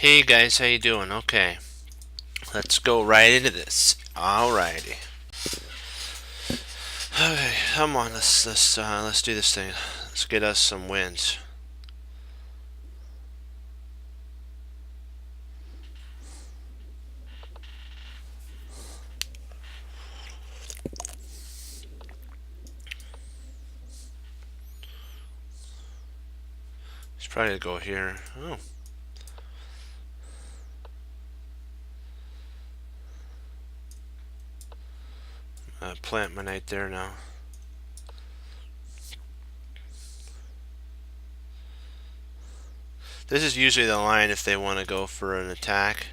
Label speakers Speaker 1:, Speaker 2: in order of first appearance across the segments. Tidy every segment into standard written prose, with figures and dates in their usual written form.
Speaker 1: Hey guys, how you doing? Okay, let's go right into this. Alrighty. Okay, come on, let's do this thing. Let's get us some wins. Let's probably go here. Oh, plant my knight there now. This is usually the line if they want to go for an attack,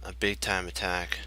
Speaker 1: a big time attack.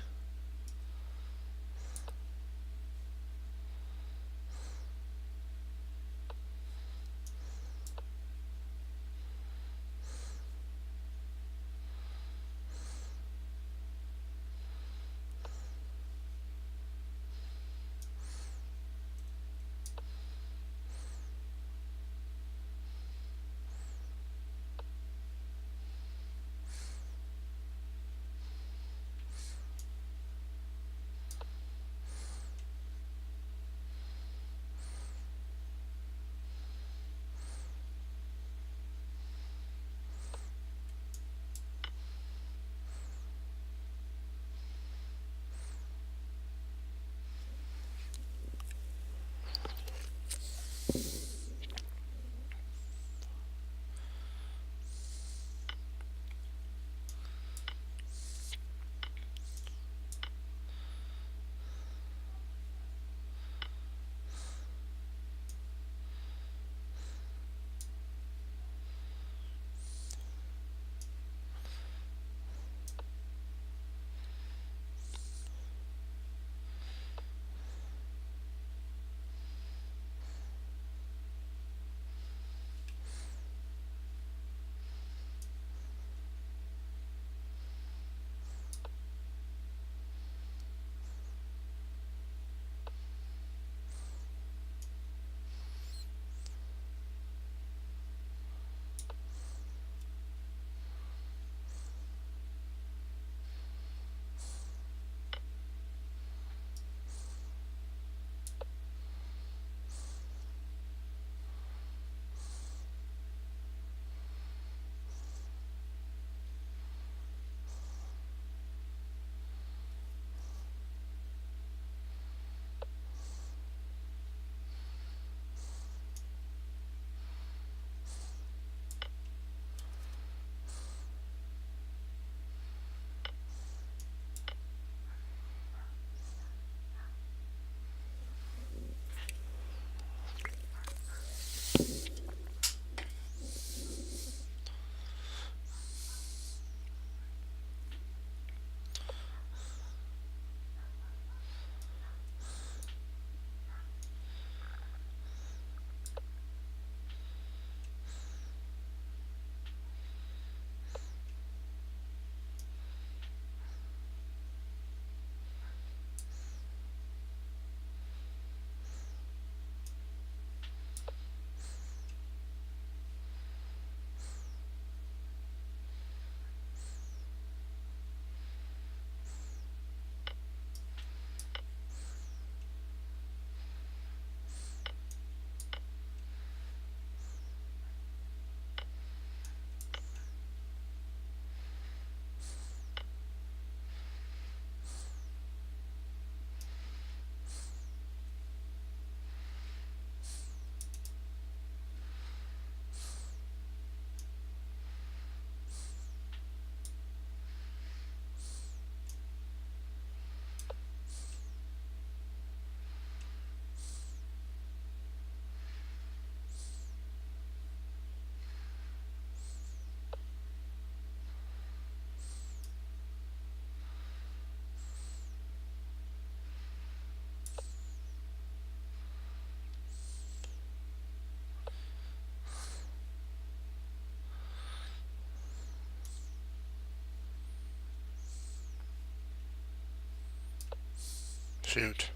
Speaker 1: Shoot.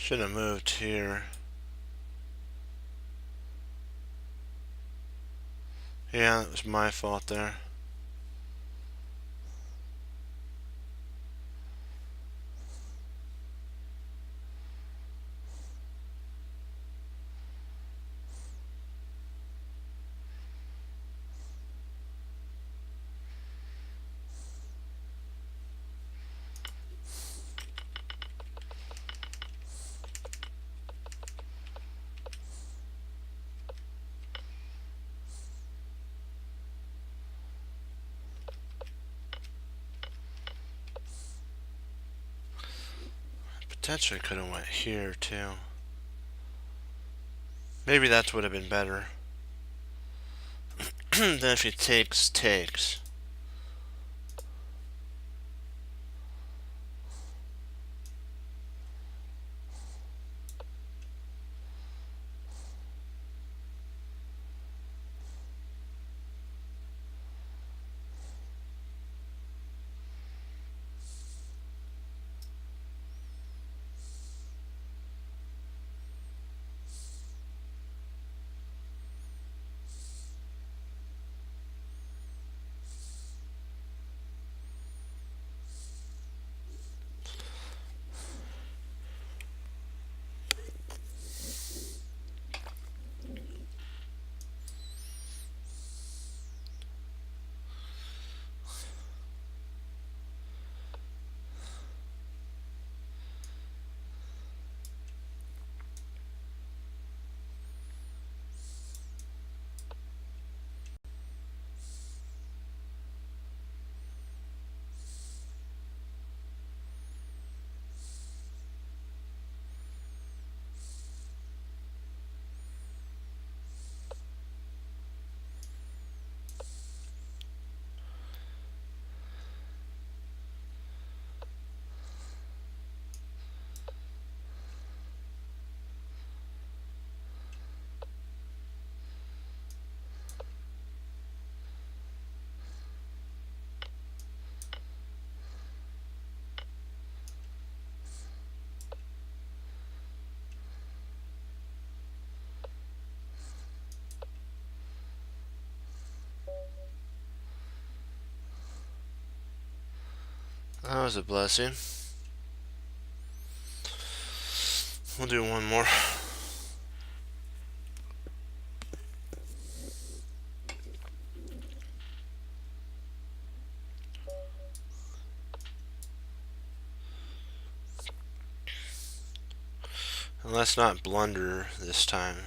Speaker 1: Should have moved here. Yeah, that was my fault there. Potentially could have went here too. Maybe that would have been better. Then if he takes. That was a blessing. We'll do one more. And let's not blunder this time.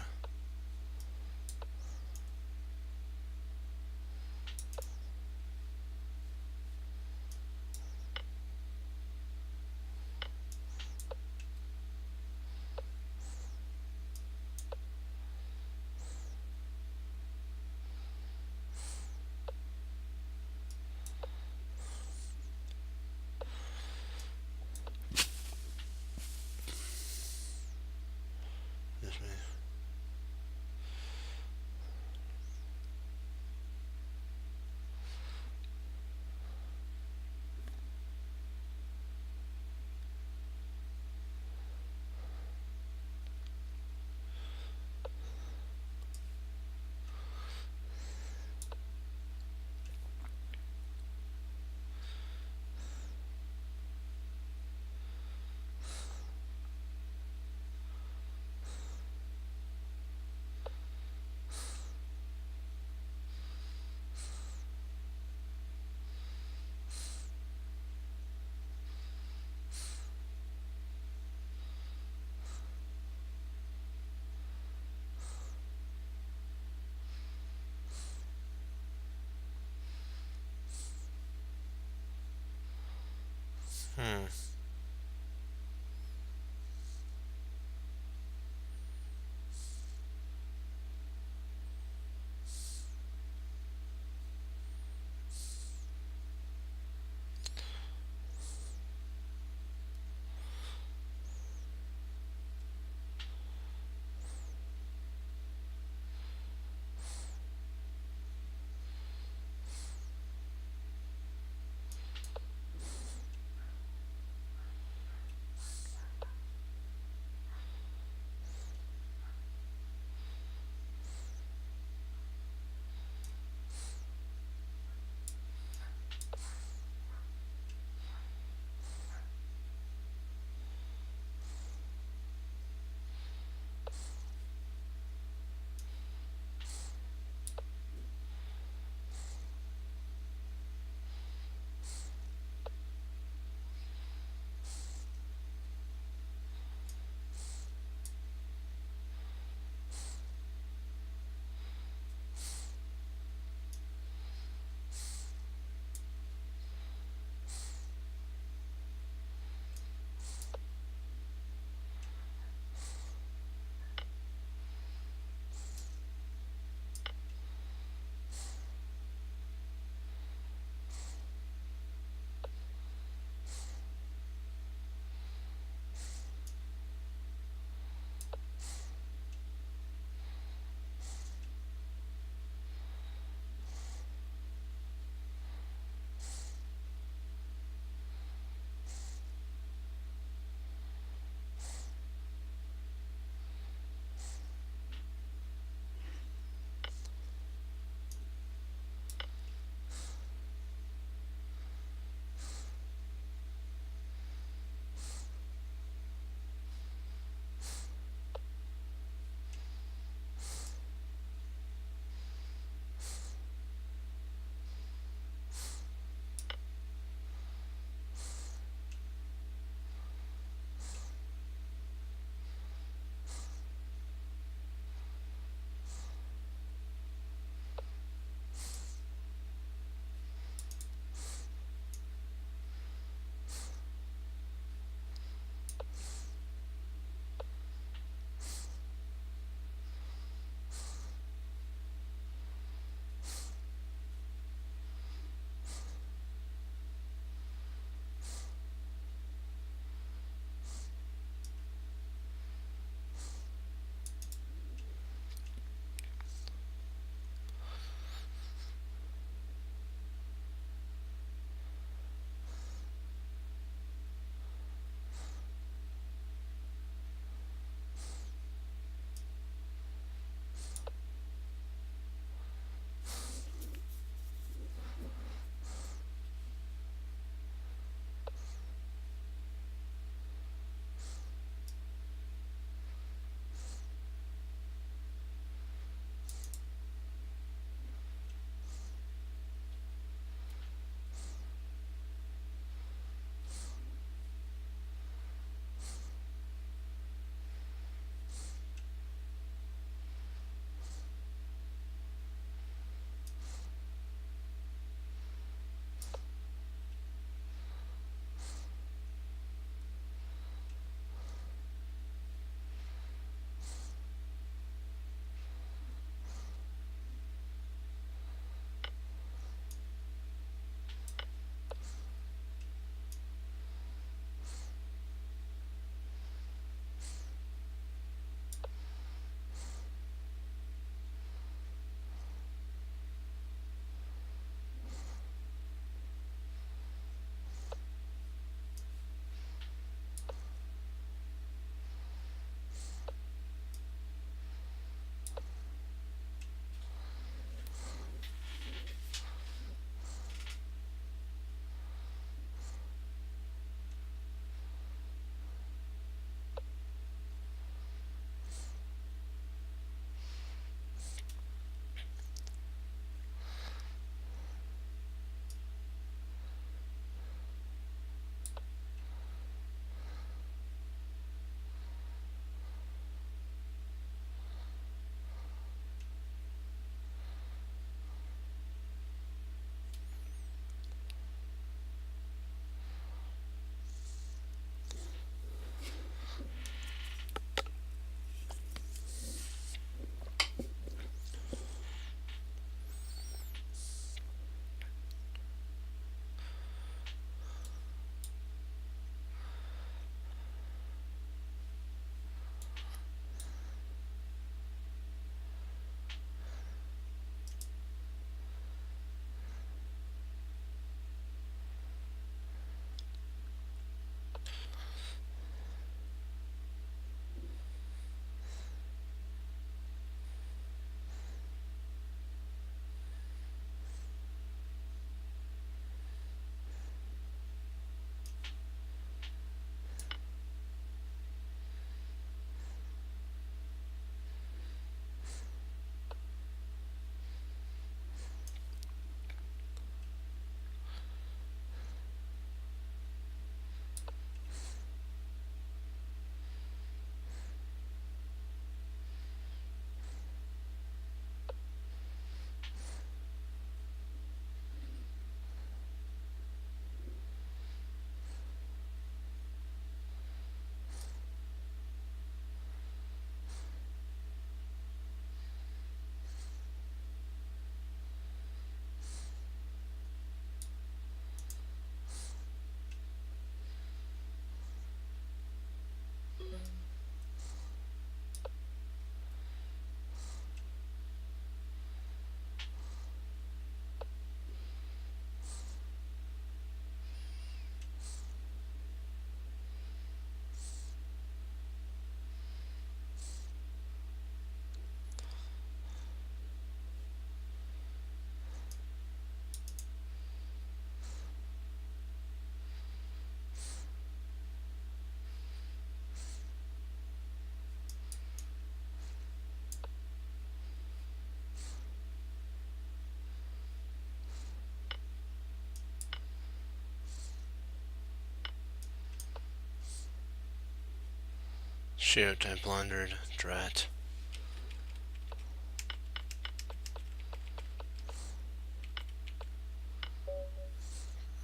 Speaker 1: Shoot, I blundered. Drat.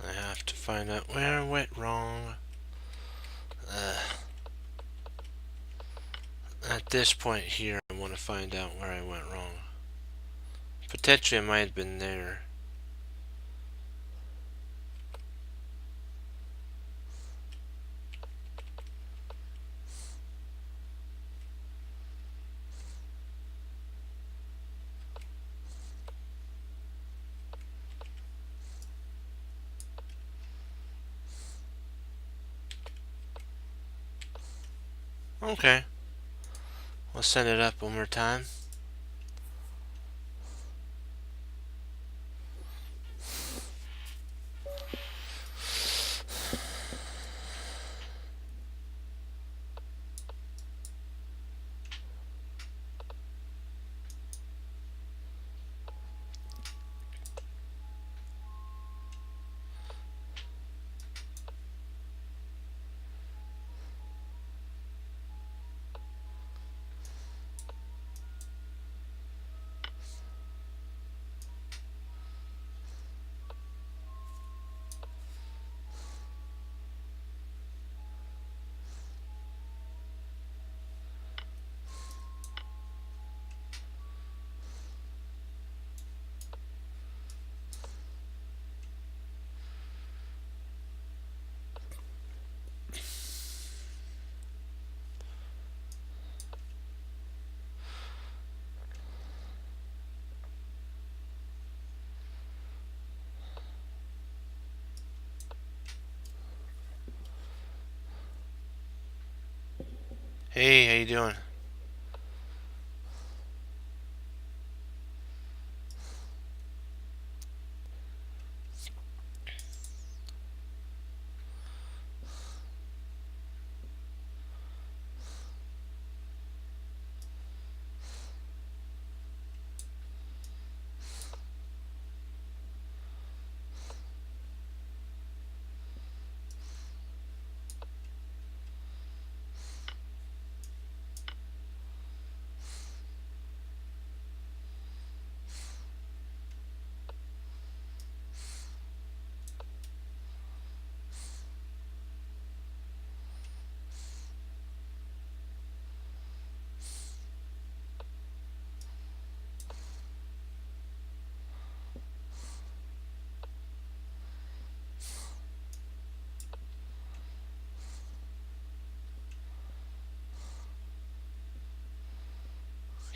Speaker 1: I have to find out where I went wrong. At this point here, I want to find out where I went wrong. Potentially, I might have been there. Okay. We'll send it up one more time. Hey, how you doing?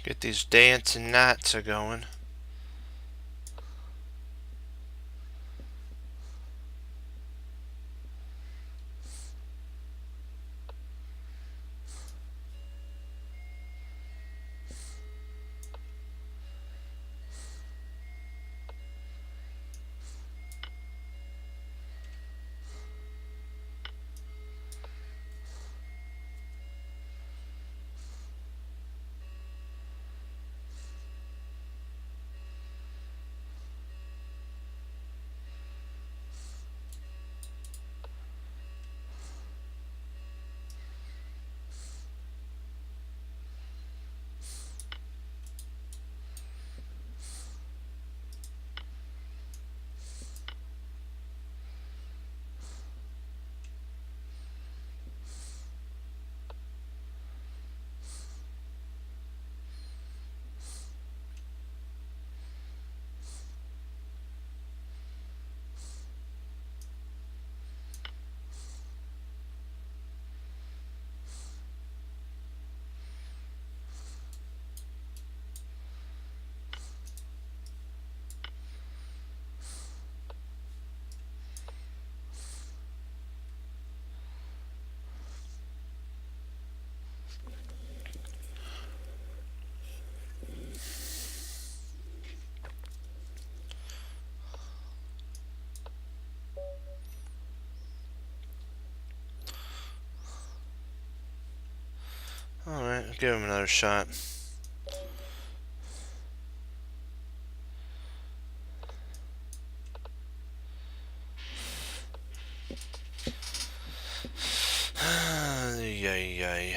Speaker 1: Get these dancing knots a going. Alright, I'll give him another shot. Yay.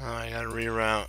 Speaker 1: Oh, I gotta reroute.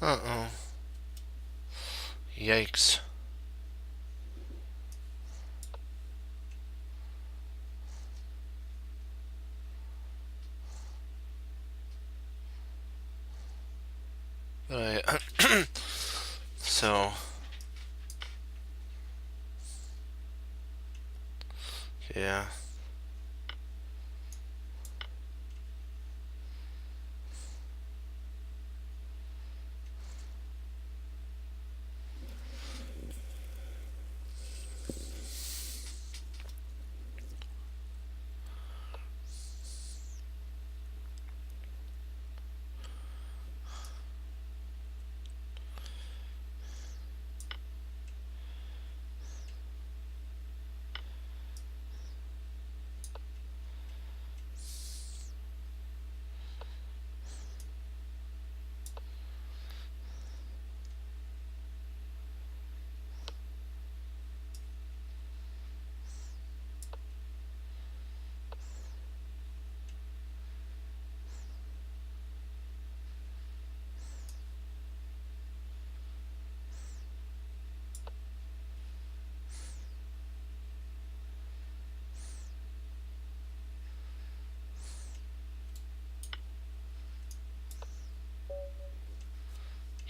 Speaker 1: Uh-oh. Yikes. But so, yeah.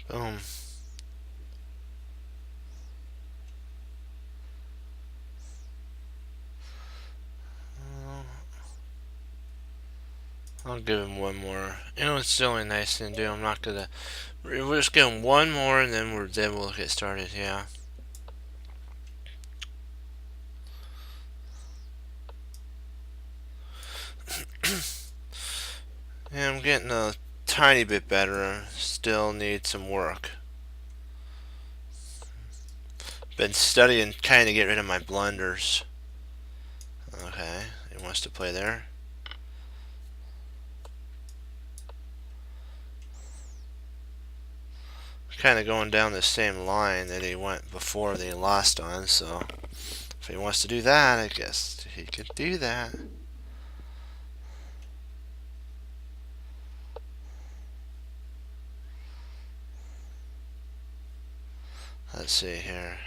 Speaker 1: Boom. I'll give him one more. You know, it's the only nice thing to do. I'm not gonna. We're just getting one more, and then we'll get started. Yeah. Yeah, I'm getting a tiny bit better. Still need some work. Been studying kind of get rid of my blunders. Okay, he wants to play there. Kind of going down the same line that he went before they lost on, so if he wants to do that, I guess he could do that. Let's see here.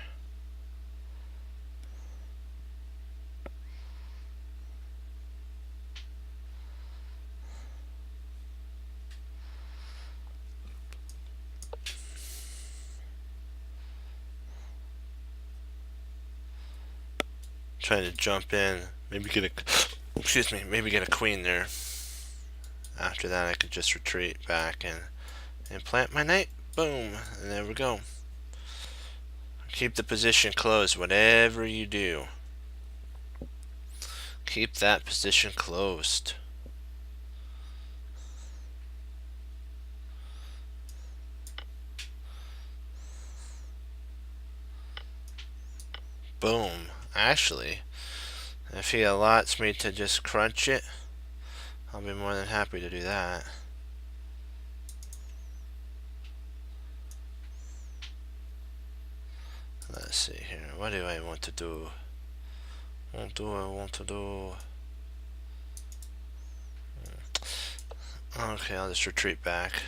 Speaker 1: Trying to jump in, maybe get a, excuse me, maybe get a queen there. After that, I could just retreat back and plant my knight. Boom, and there we go. Keep the position closed, whatever you do. Keep that position closed. Boom. Actually, if he allots me to just crunch it, I'll be more than happy to do that. Let's see here. What do I want to do? What do I want to do? Okay, I'll just retreat back.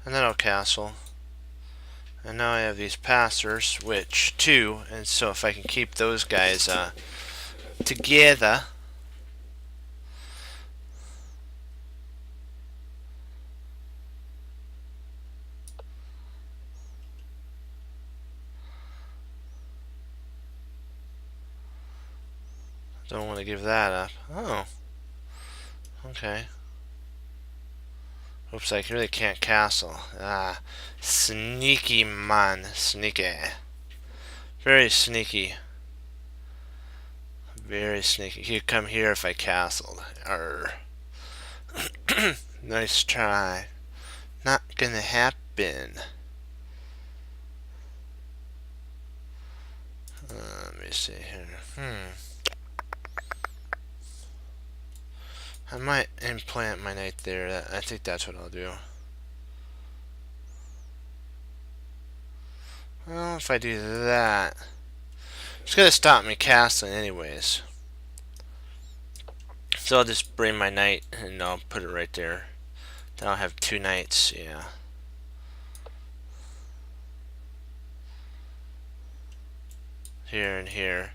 Speaker 1: And then I'll castle. And now I have these passers, which two, and so if I can keep those guys together. Don't want to give that up. Oh. Okay. Oops, I really can't castle. Ah, sneaky man, sneaky. Very sneaky. Very sneaky. He'd come here if I castled. Arr. Nice try. Not gonna happen. Let me see here. I might implant my knight there. I think that's what I'll do. Well, if I do that, it's gonna stop me castling anyways. So I'll just bring my knight and I'll put it right there. Then I'll have two knights, yeah. Here and here.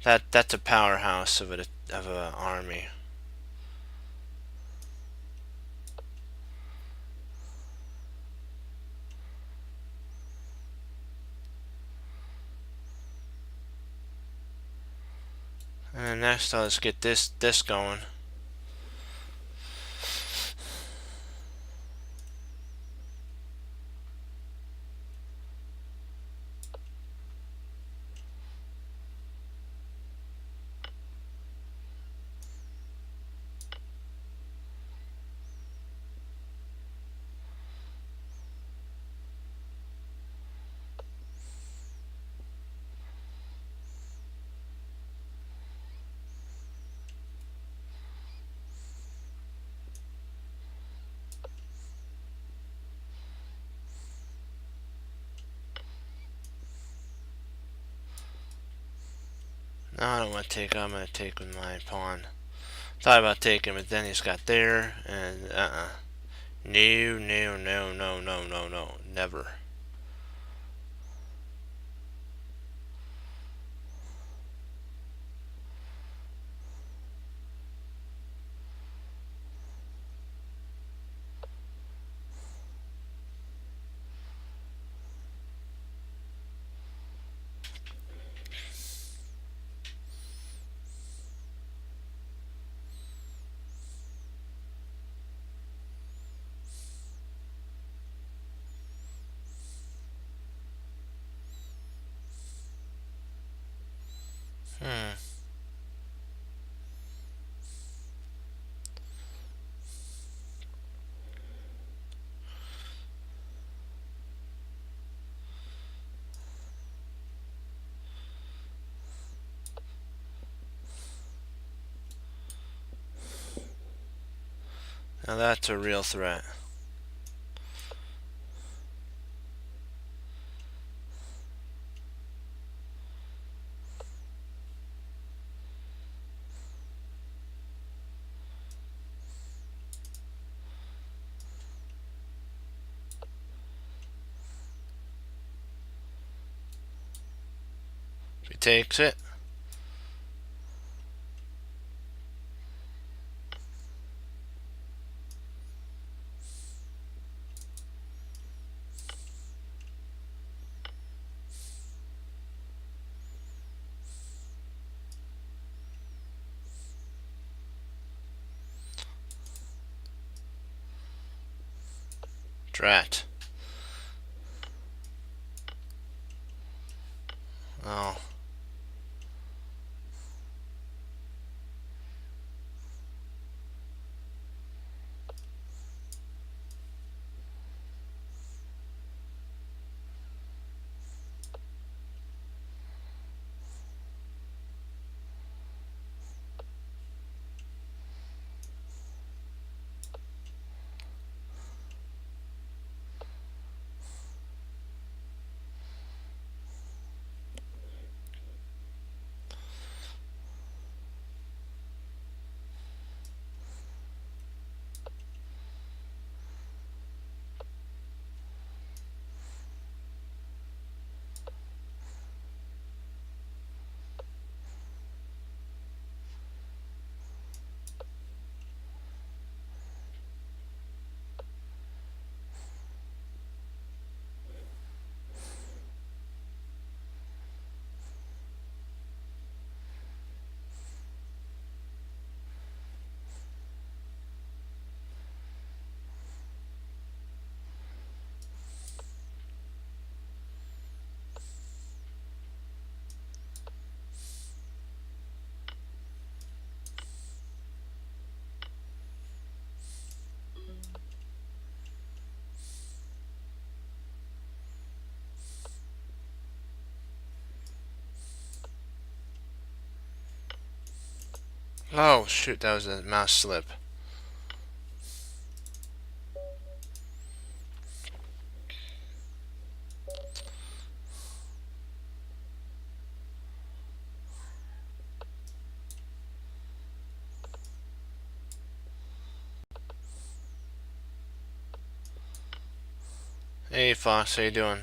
Speaker 1: That's a powerhouse of an army. And then next I'll just get this going. No, I don't want to take him. I'm going to take with my pawn. Thought about taking, but then he's got there, and No, no, no, no, no, no, no. Never. Hmm. Now that's a real threat. If he takes it, drat. Oh. Oh, shoot, that was a mouse slip. Hey, Fox, how you doing?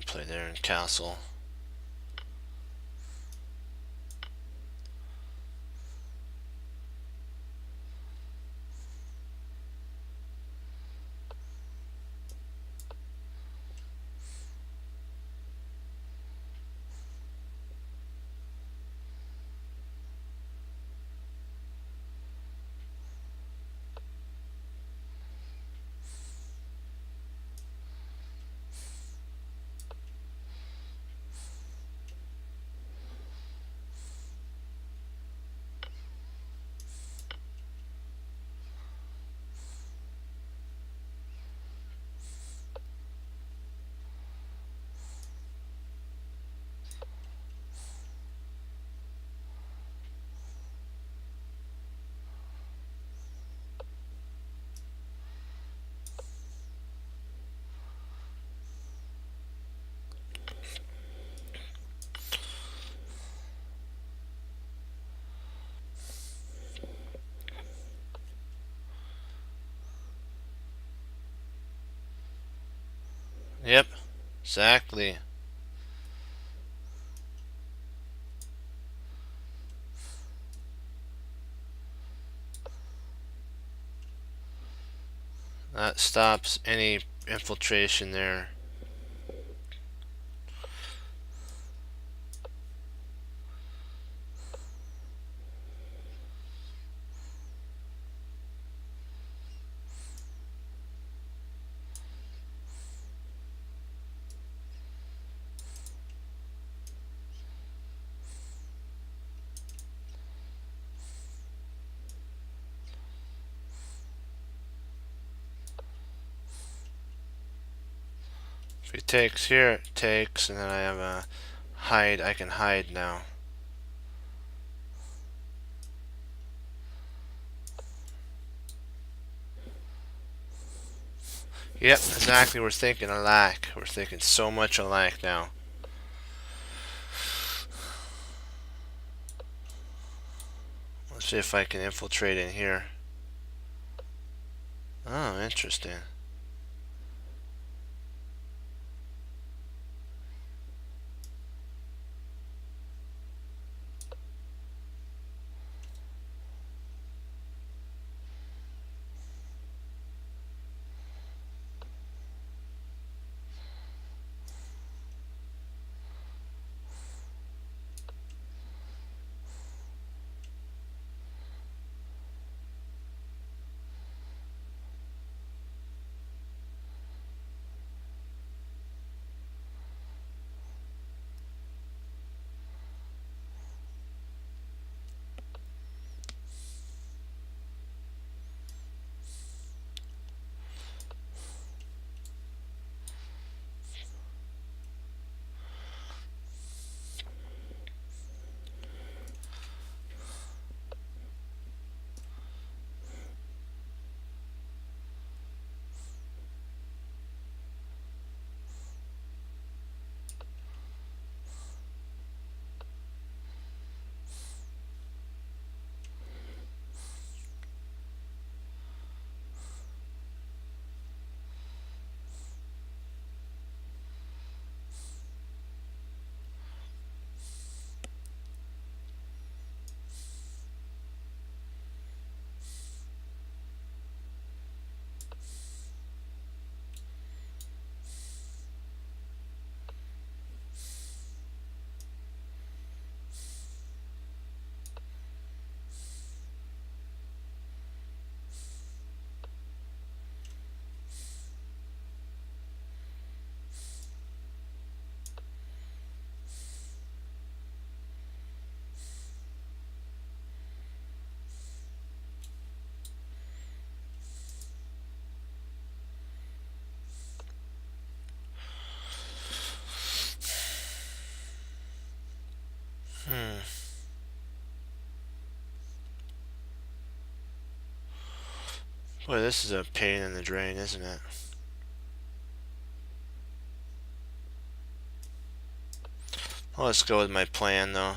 Speaker 1: Play there in Castle. Yep, exactly. That stops any infiltration there. If he takes here, it takes, and then I have a hide. I can hide now. Yep, exactly. We're thinking alike. We're thinking so much alike now. Let's see if I can infiltrate in here. Oh, interesting. Boy, this is a pain in the drain, isn't it? Well, let's go with my plan, though.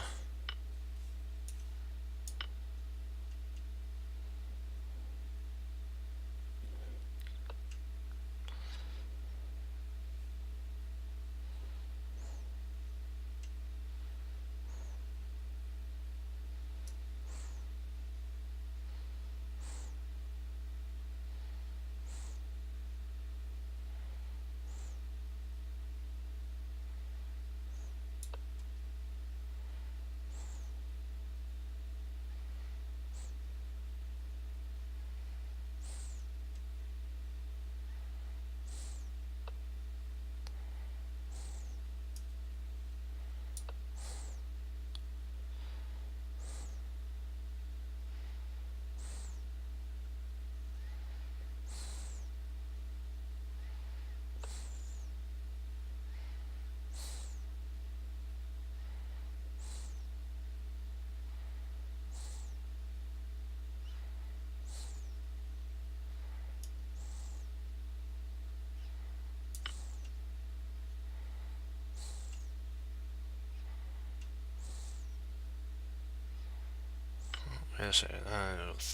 Speaker 1: Wait a second.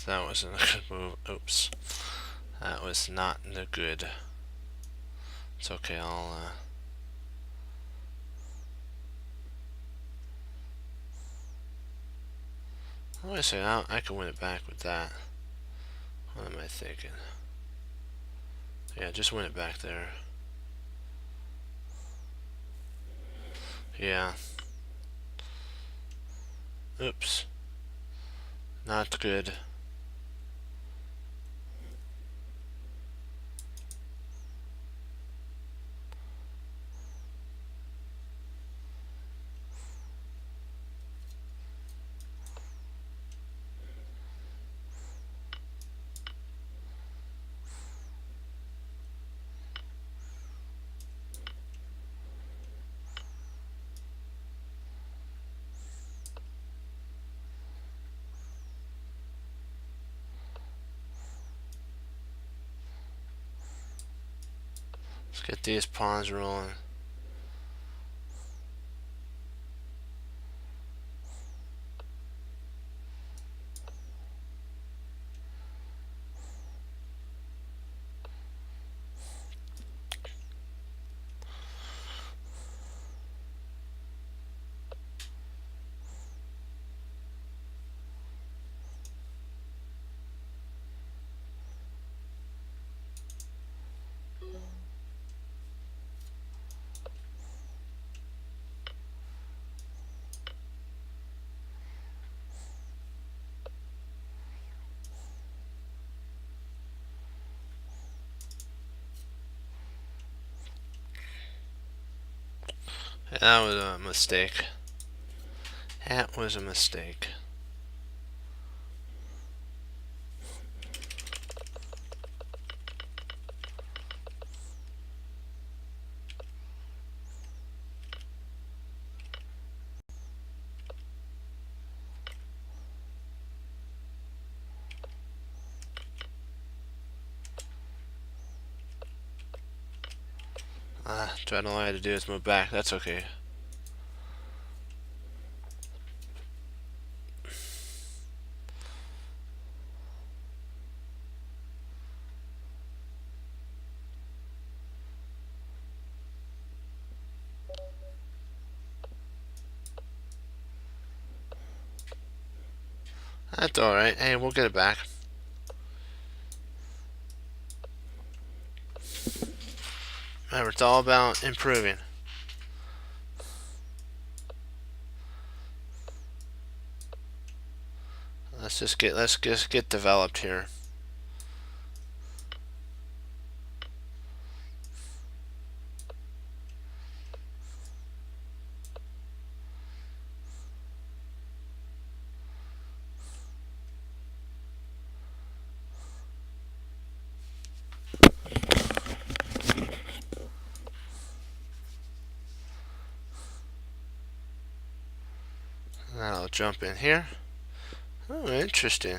Speaker 1: That wasn't a good move. Oops. That was not the good. It's okay, wait a second, I can win it back with that. What am I thinking? Yeah, just win it back there. Yeah. Oops. Not good. Let's get these pawns rolling. That was a mistake. That was a mistake. All I had to do is move back. That's okay. That's alright. Hey, we'll get it back. Remember, it's all about improving. Let's just get developed here. I'll jump in here. Oh, interesting.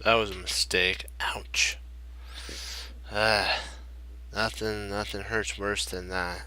Speaker 1: That was a mistake. Ouch. Ah, nothing hurts worse than that.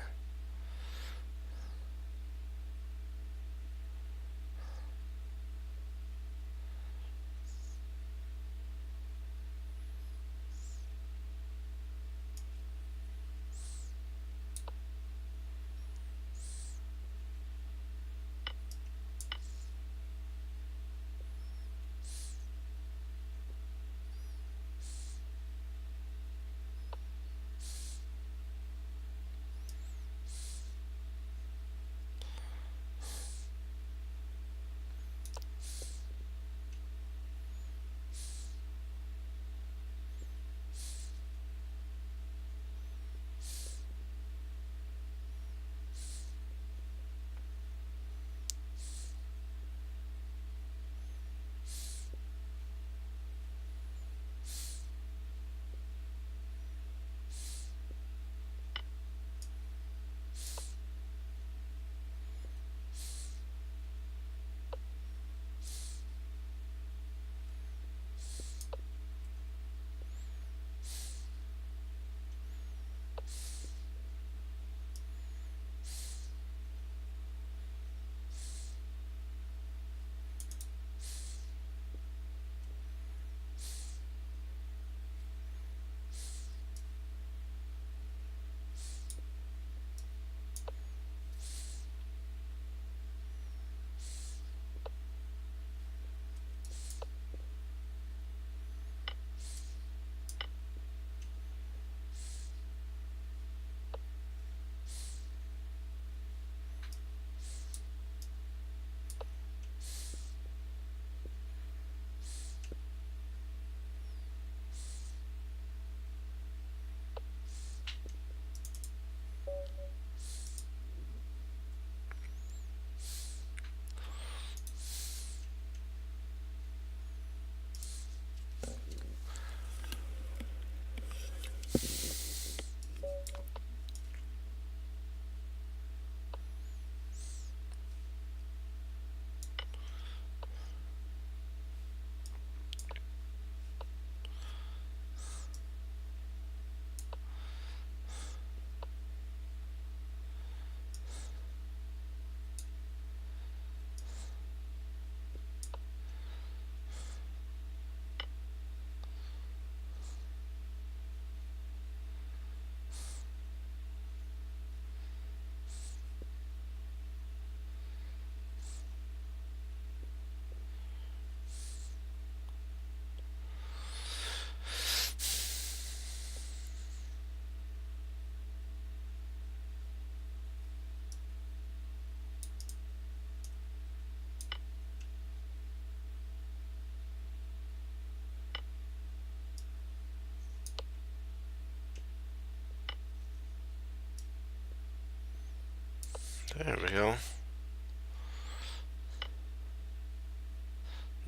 Speaker 1: There we go.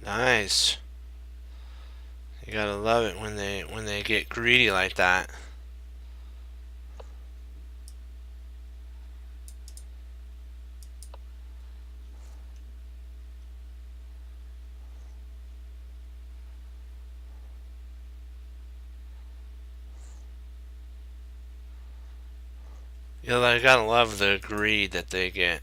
Speaker 1: Nice. You gotta love it when they get greedy like that. You gotta love the greed that they get.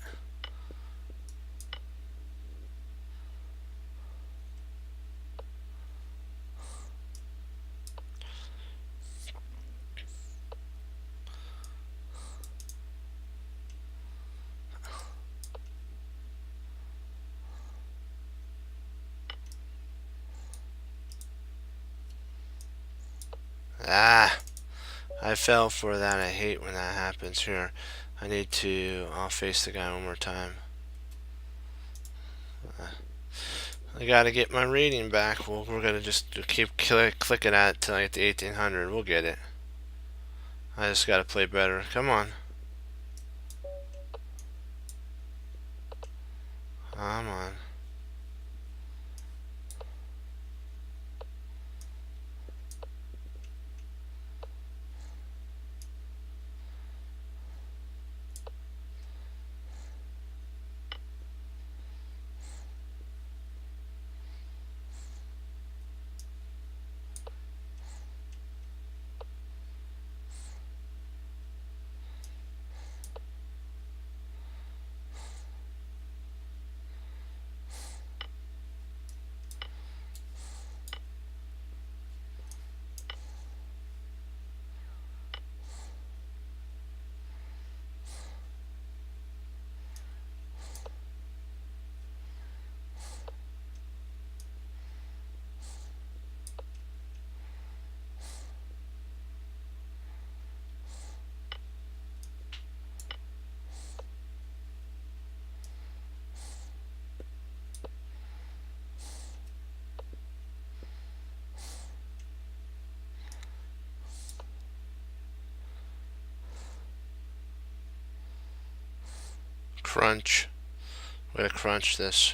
Speaker 1: Ah, I fell for that. I hate when that happens here. I'll face the guy one more time. I gotta get my rating back. Well, we're gonna just keep clicking at it till I get to 1800. We'll get it. I just gotta play better. Come on. Come on. crunch. We're gonna crunch this.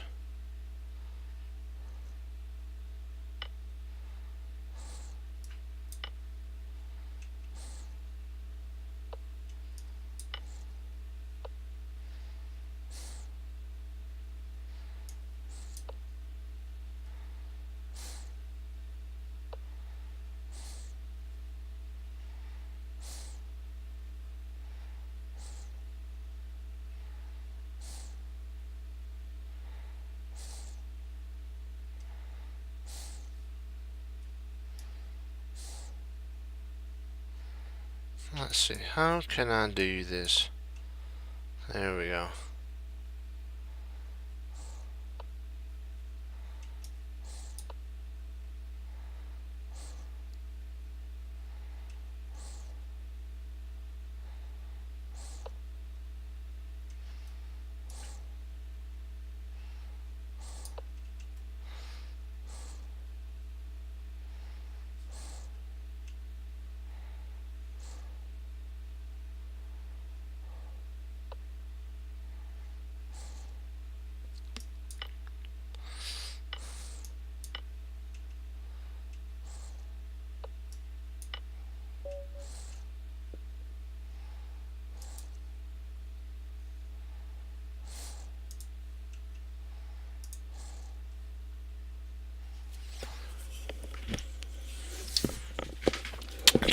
Speaker 1: Let's see, how can I do this? There we go.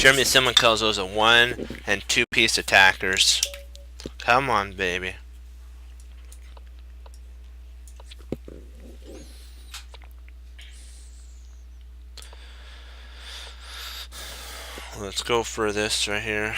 Speaker 1: Jeremy Simon calls those a 1 and 2 piece attackers. Come on, baby. Let's go for this right here.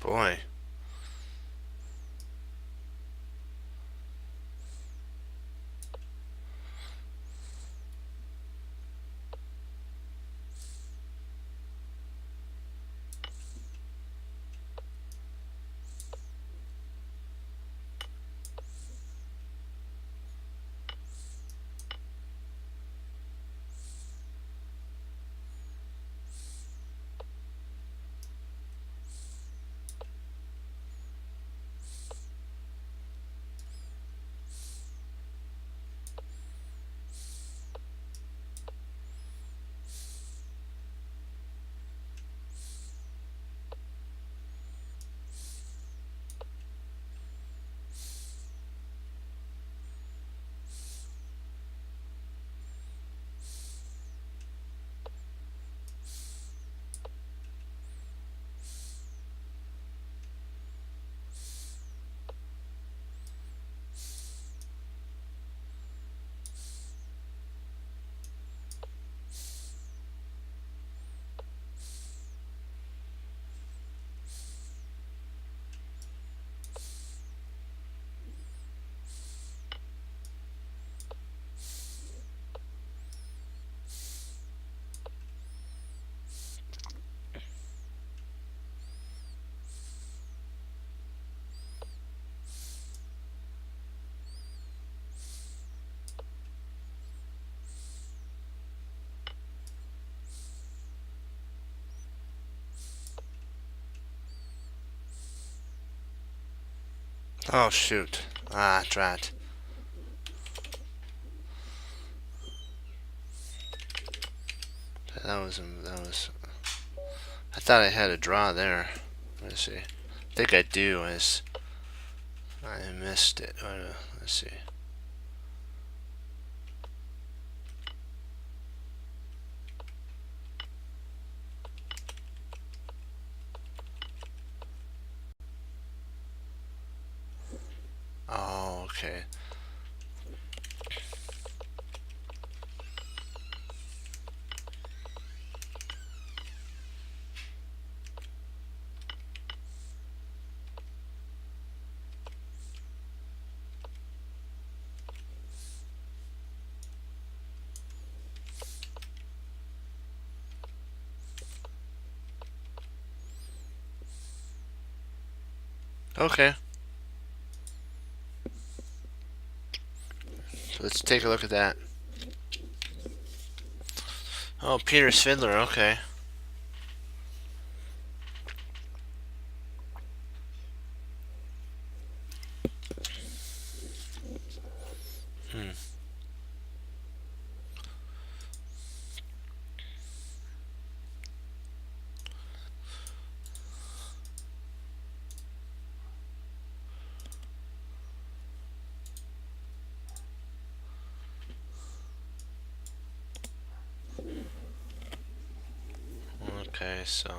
Speaker 1: Boy. Oh shoot. Ah, drat. That was. I thought I had a draw there. Let's see. I think I do. I missed it. Let's see. Oh, okay. Okay. So let's take a look at that. Oh, Peter Svidler. Okay. Hmm. Okay, so.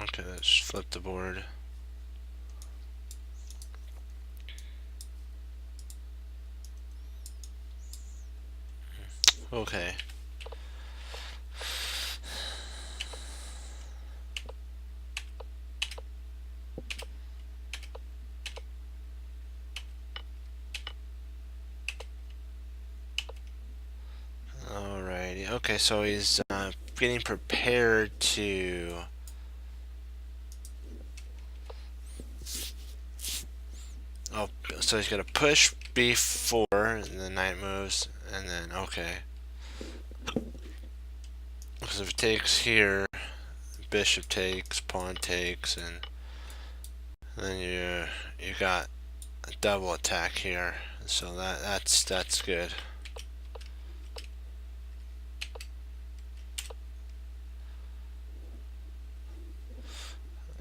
Speaker 1: Okay, let's flip the board. Okay. Alrighty. Okay, so he's getting prepared to. Oh, so he's gonna push b4, and the knight moves, and then okay. Because if it takes here, bishop takes, pawn takes, and then you got a double attack here. So that's good.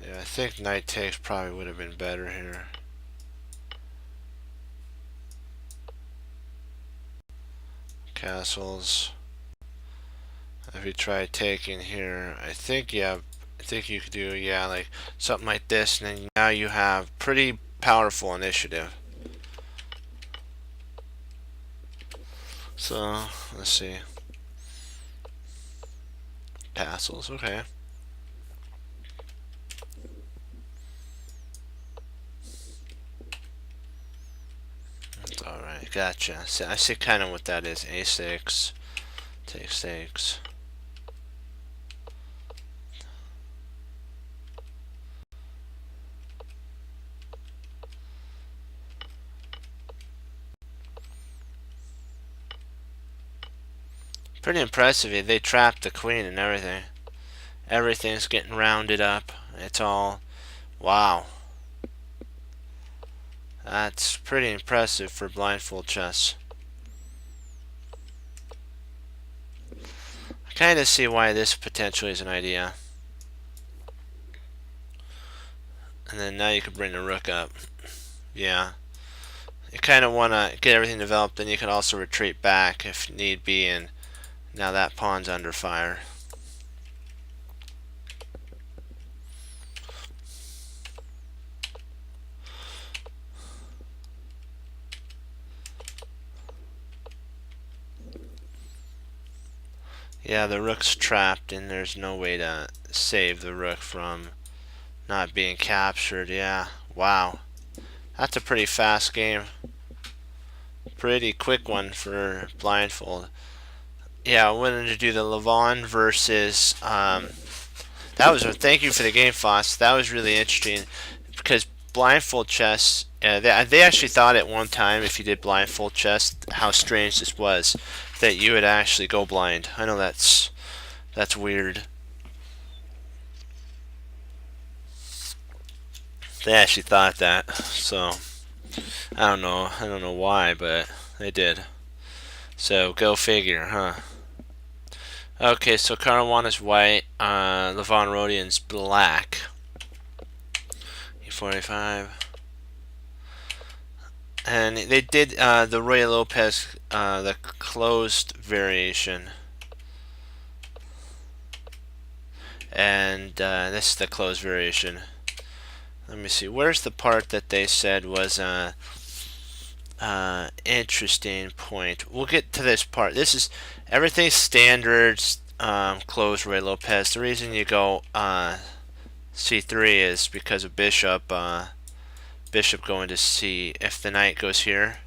Speaker 1: Yeah, I think knight takes probably would have been better here. Castles. If you try taking here, I think you could do, yeah, like something like this, and then now you have pretty powerful initiative. So, let's see. Castles, okay. Alright, gotcha. So I see kind of what that is. A6, takes 6. Pretty impressive. They trapped the queen and everything. Everything's getting rounded up. It's all... Wow. That's pretty impressive for blindfold chess. I kind of see why this potentially is an idea. And then now you can bring the rook up. Yeah. You kind of want to get everything developed, then you can also retreat back if need be, and now that pawn's under fire. Yeah, the rook's trapped and there's no way to save the rook from not being captured. Yeah, wow. That's a pretty fast game. Pretty quick one for blindfold. Yeah, I wanted to do the Levon versus that was thank you for the game, Foss. That was really interesting because blindfold chess. They actually thought at one time, if you did blindfold chess, how strange this was, that you would actually go blind. I know that's weird. They actually thought that, so I don't know why, but they did. So go figure, huh? Okay, so Caruana's white, Levon Rodian's black. E45. And they did the Ruy Lopez, the closed variation. And this is the closed variation. Let me see. Where's the part that they said was interesting point? We'll get to this part. This is everything standards. Closed Ruy Lopez. The reason you go C3 is because of bishop. Bishop going to C. If the knight goes here,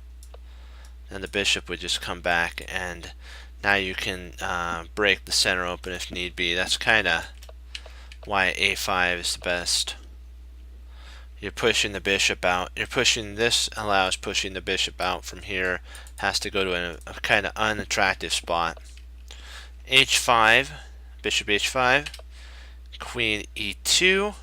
Speaker 1: then the bishop would just come back, and now you can break the center open if need be. That's kind of why A5 is the best. You're pushing the bishop out. You're pushing this allows pushing the bishop out from here. Has to go to a kind of unattractive spot. H5, bishop H5, queen E2.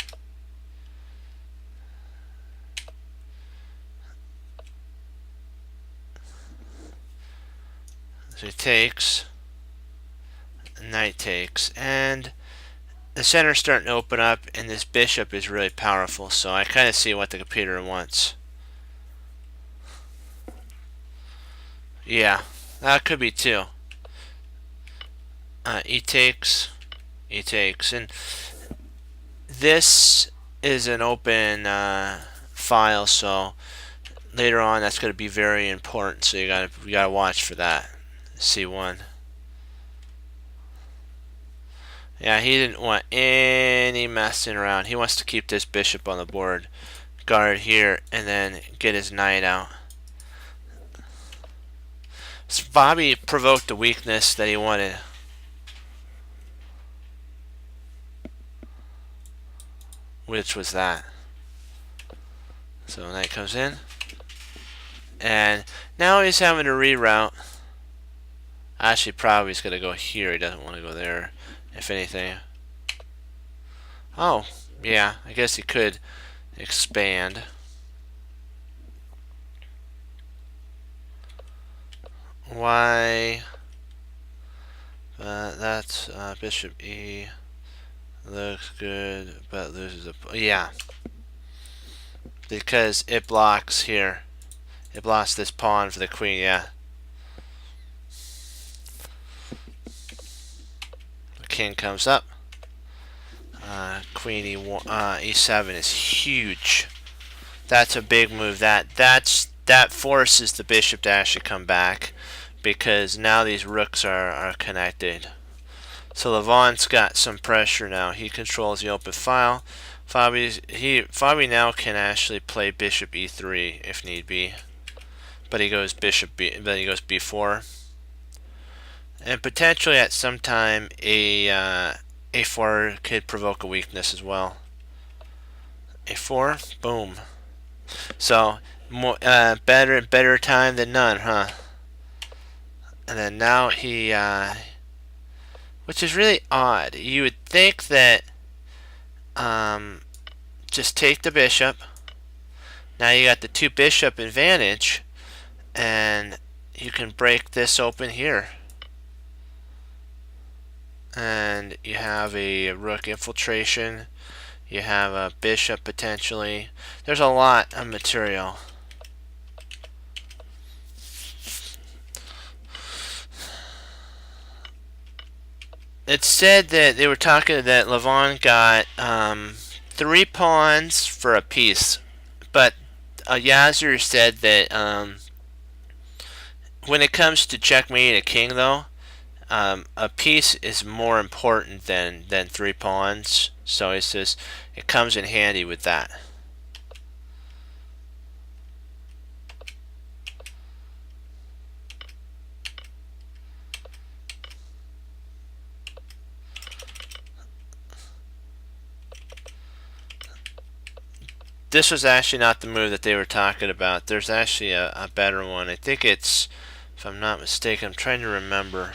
Speaker 1: So he takes, knight takes, and the center's starting to open up, and this bishop is really powerful, so I kind of see what the computer wants. Yeah, that could be too. E takes, and this is an open file, so later on that's going to be very important, so you gotta watch for that. C1. Yeah, he didn't want any messing around. He wants to keep this bishop on the board, guard here, and then get his knight out. So Bobby provoked the weakness that he wanted. Which was that. So knight comes in. And now he's having to reroute. Actually, probably he's going to go here. He doesn't want to go there, if anything. Oh, yeah. I guess he could expand. Why? That's bishop E. Looks good, but loses a... Yeah. Because it blocks here. It blocks this pawn for the queen, yeah. King comes up. Queen E7 is huge. That's a big move. That forces the bishop to actually come back, because now these rooks are connected. So Levant's got some pressure now. He controls the open file. Fabi now can actually play bishop e3 if need be, but he goes b4, and potentially at some time a4 could provoke a weakness as well. a4, boom. So more better time than none, huh? And then now he, which is really odd. You would think that just take the bishop. Now you got the two bishop advantage, and you can break this open here. And you have a rook infiltration. You have a bishop potentially. There's a lot of material. It said that they were talking that Levant got 3 pawns for a piece, but Yazir said that when it comes to checkmate a king, though, a piece is more important than 3 pawns. So he says it comes in handy with that. This was actually not the move that they were talking about. There's actually a better one. I think it's, if I'm not mistaken, I'm trying to remember.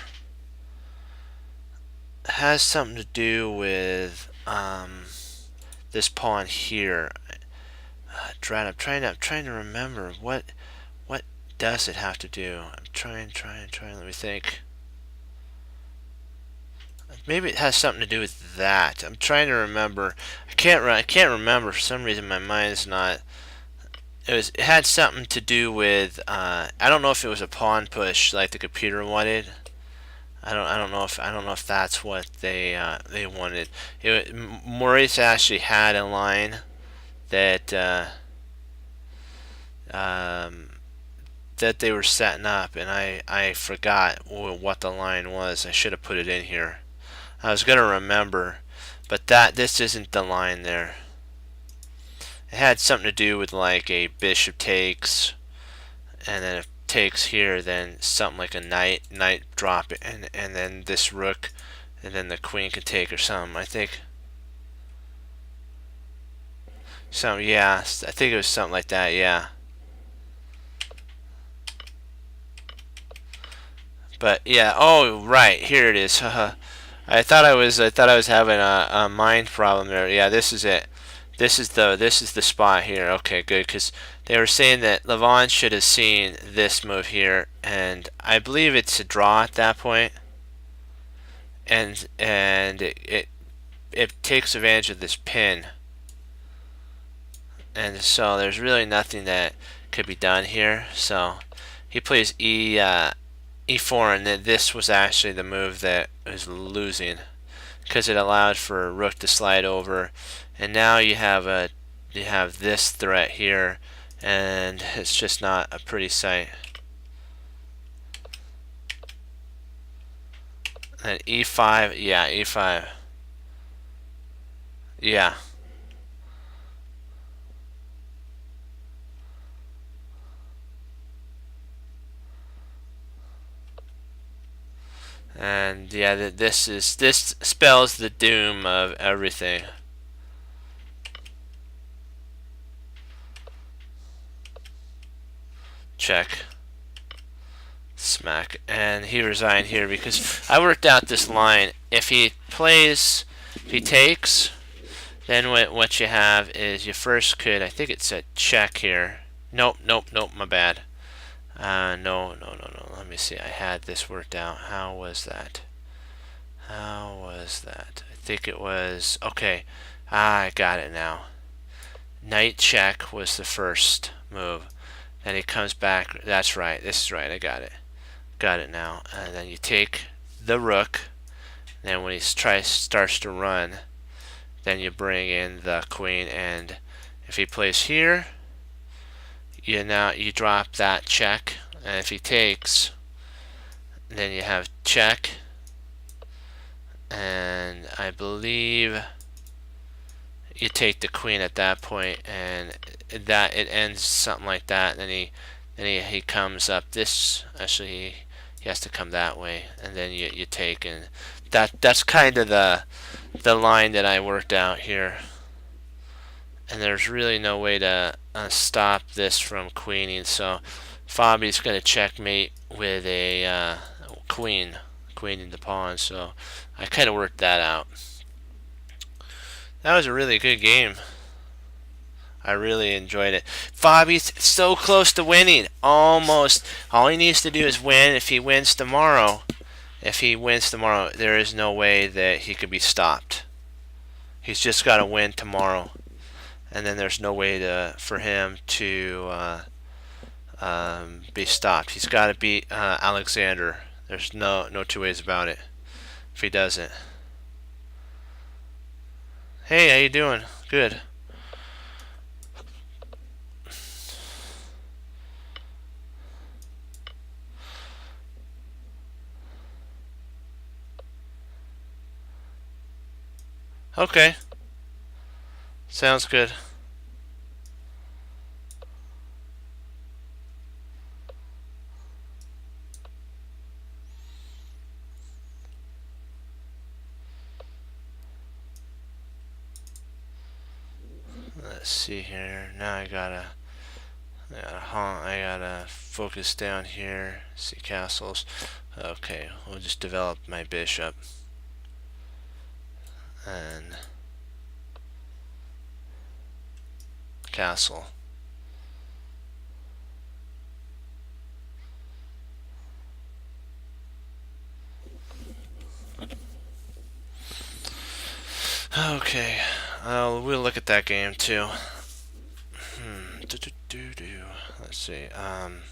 Speaker 1: It has something to do with this pawn here. I'm trying to remember what does it have to do. I'm trying. Let me think. Maybe it has something to do with that. I'm trying to remember. I can't remember for some reason. My mind is not. It had something to do with. I don't know if it was a pawn push like the computer wanted. I don't know if that's what they wanted. Maurice actually had a line that that they were setting up, and I forgot what the line was. I should have put it in here. I was gonna remember, but this isn't the line there. It had something to do with like a bishop takes, and then if takes here, then something like a knight drop it, and then this rook, and then the queen can take or something. I think. Yeah, I think it was something like that. Yeah. But yeah. Oh, right here it is. I thought I was having a mind problem there. Yeah, this is it. This is the spot here. Okay, good, because they were saying that Levant should have seen this move here, and I believe it's a draw at that point, and it takes advantage of this pin, and so there's really nothing that could be done here. So he plays e4, and then this was actually the move that was losing, because it allowed for a rook to slide over, and now you have this threat here, and it's just not a pretty sight. And e5, yeah, e5, yeah. And yeah, this spells the doom of everything. Check. Smack. And he resigned here because I worked out this line. If he takes, then what you have is you first could, I think it's a check here. Nope, my bad. No. Let me see. I had this worked out. How was that? I think it was, okay. I got it now. Knight check was the first move. Then he comes back. That's right. This is right. I got it. Got it now. And then you take the rook. Then when he starts to run, then you bring in the queen. And if he plays here, you drop that check. And if he takes, then you have check, and I believe you take the queen at that point, and that it ends something like that. Then he comes up this. Actually, he has to come that way, and then you take, and that's kind of the line that I worked out here. And there's really no way to stop this from queening. So Fabi's going to checkmate with a queening the pawn. So I kind of worked that out. That was a really good game. I really enjoyed it. Fabi's so close to winning. Almost. All he needs to do is win. If he wins tomorrow, there is no way that he could be stopped. He's just got to win tomorrow, and then there's no way for him to be stopped. He's got to beat Alexander. There's no two ways about it. If he doesn't. Hey, how you doing? Good. Okay. Sounds good. Let's see here. Now I gotta focus down here. See castles. Okay, we'll just develop my bishop. And castle. Okay, we'll look at that game too. Let's see. I'm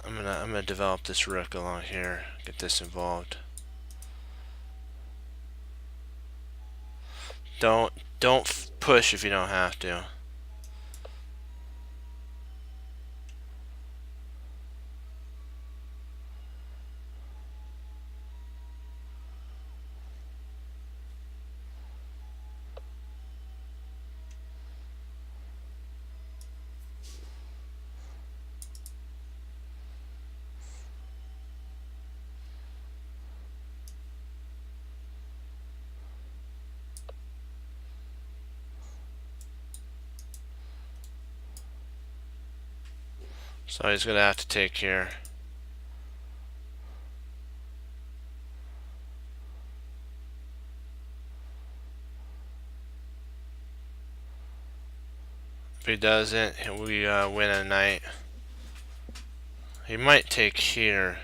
Speaker 1: gonna develop this rook along here. Get this involved. Don't push if you don't have to. So he's gonna have to take here. If he doesn't, we win a knight. He might take here.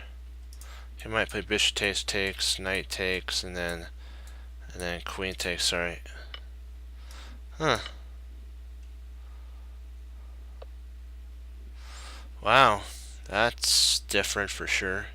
Speaker 1: He might play bishop takes, knight takes, and then queen takes. Sorry. Huh. Wow, that's different for sure.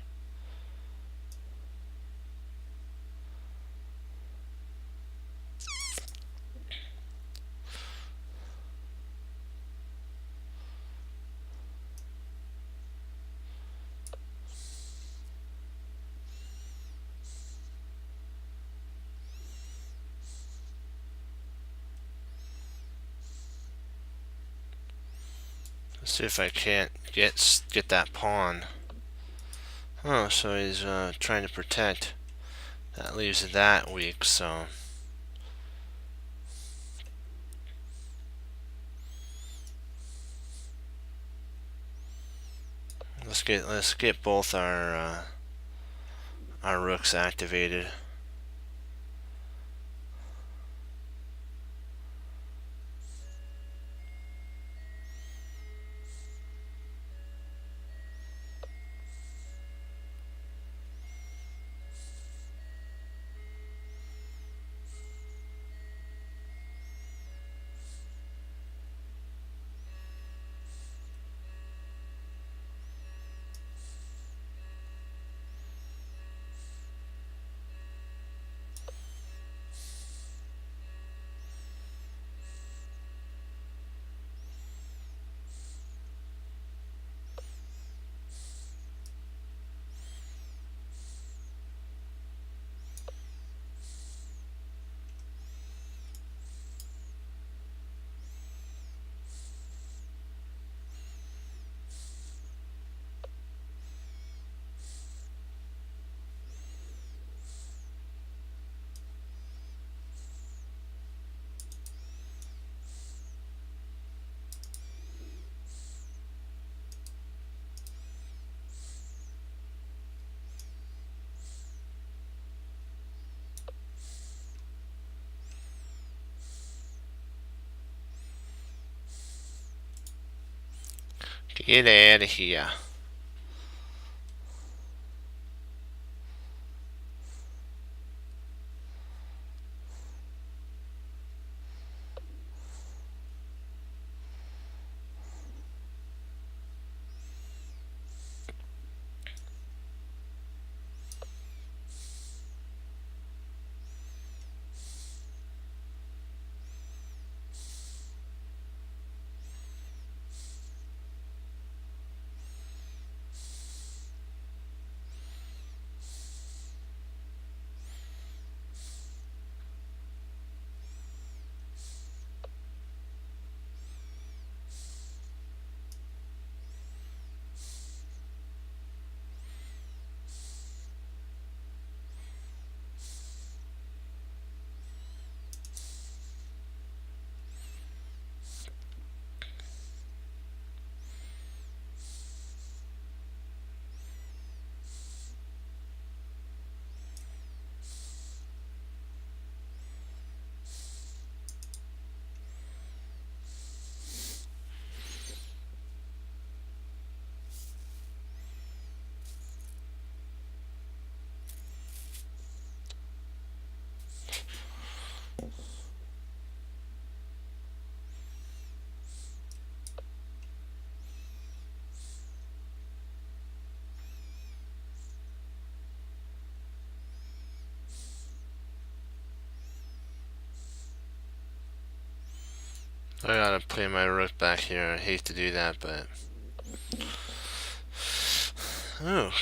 Speaker 1: Let's see if I can't get that pawn. Oh, so he's trying to protect. That leaves that weak, so let's get both our rooks activated. Get out of here. I gotta play my rook back here. I hate to do that, but... Oh.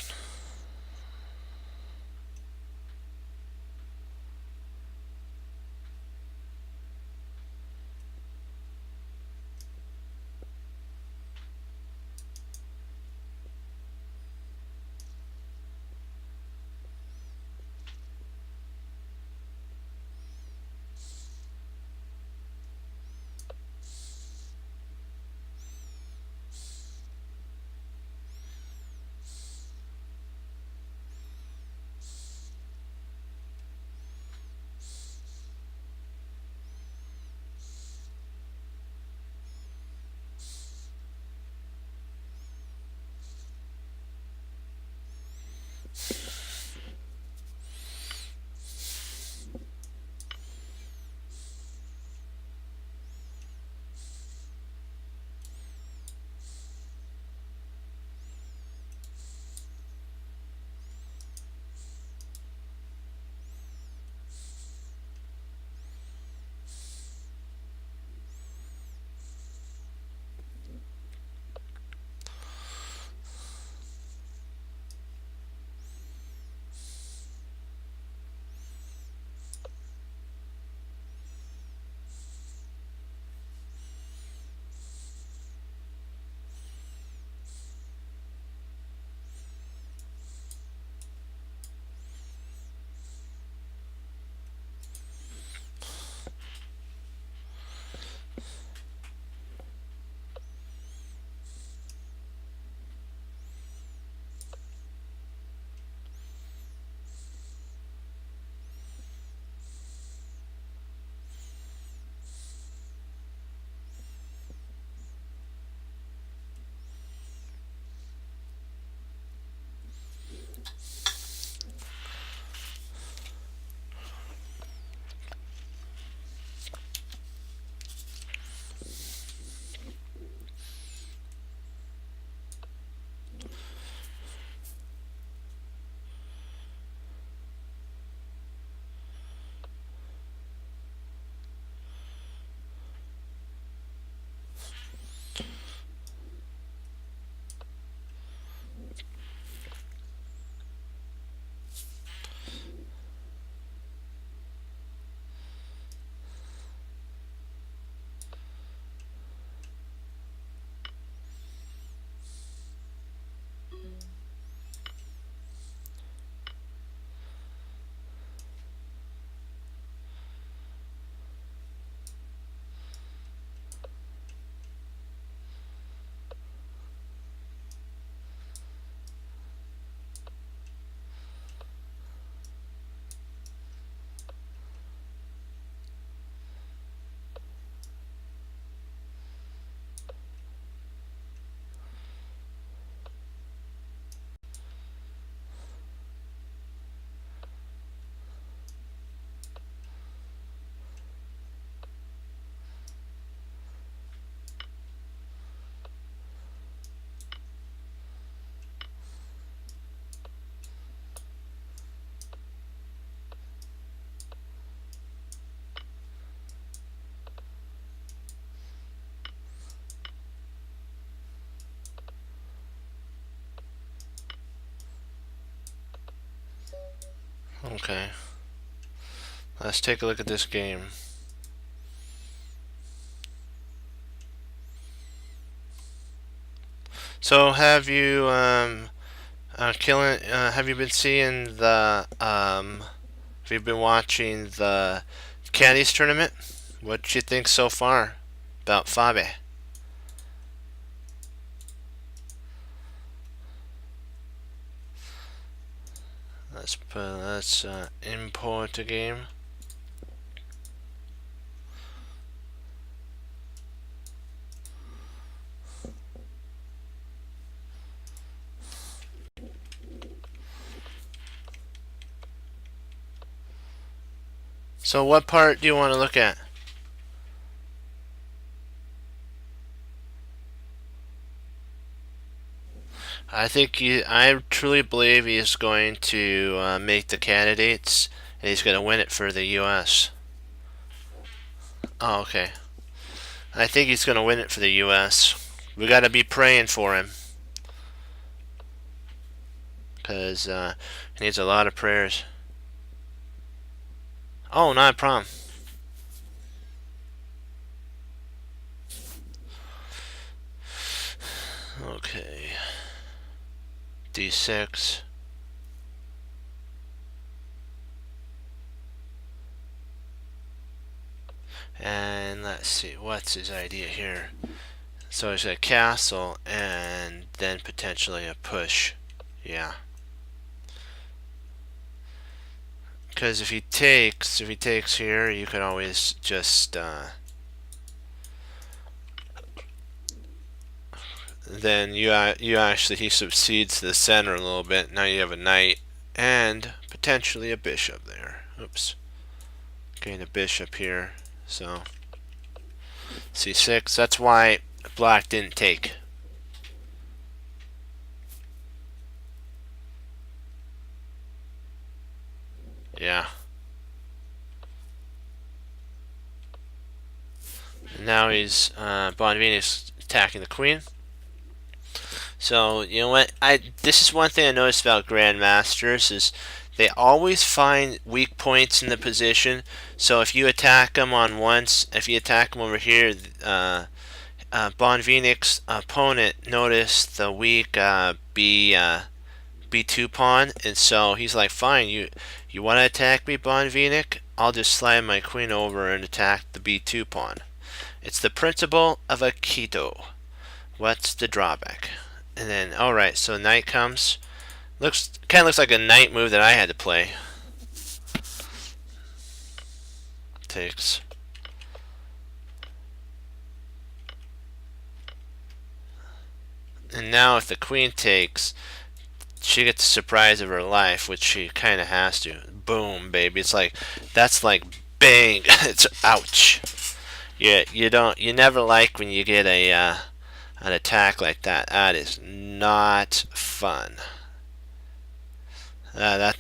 Speaker 1: Okay. Let's take a look at this game. So have you have you been seeing the have you been watching the Caddies tournament? What do you think so far about Fabe? Let's import a game. So what part do you want to look at? I truly believe he's going to make the candidates, and he's going to win it for the U.S. Oh, okay. I think he's going to win it for the U.S. We got to be praying for him, because he needs a lot of prayers. Oh, not a problem. Okay. D6. And let's see, what's his idea here? So it's a castle and then potentially a push. Yeah. Because if he takes here, you can always just then you actually he subcedes the center a little bit. Now you have a knight and potentially a bishop there. Oops. Gain a bishop here. So c6. That's why black didn't take. Yeah. And now he's Bonavini's attacking the queen. So you know what? This is one thing I noticed about grandmasters is they always find weak points in the position. So if you attack them on once, if you attack them over here, Bonvinek's opponent noticed the weak B2 pawn, and so he's like, fine, you want to attack me, Bonvinek? I'll just slide my queen over and attack the B2 pawn. It's the principle of Aikido. What's the drawback? And then, alright, so knight comes. Kind of looks like a knight move that I had to play. Takes. And now if the queen takes, she gets the surprise of her life, which she kind of has to. Boom, baby. It's like, that's like bang. It's ouch. Yeah, you never like when you get a an attack like that. That is not fun. That's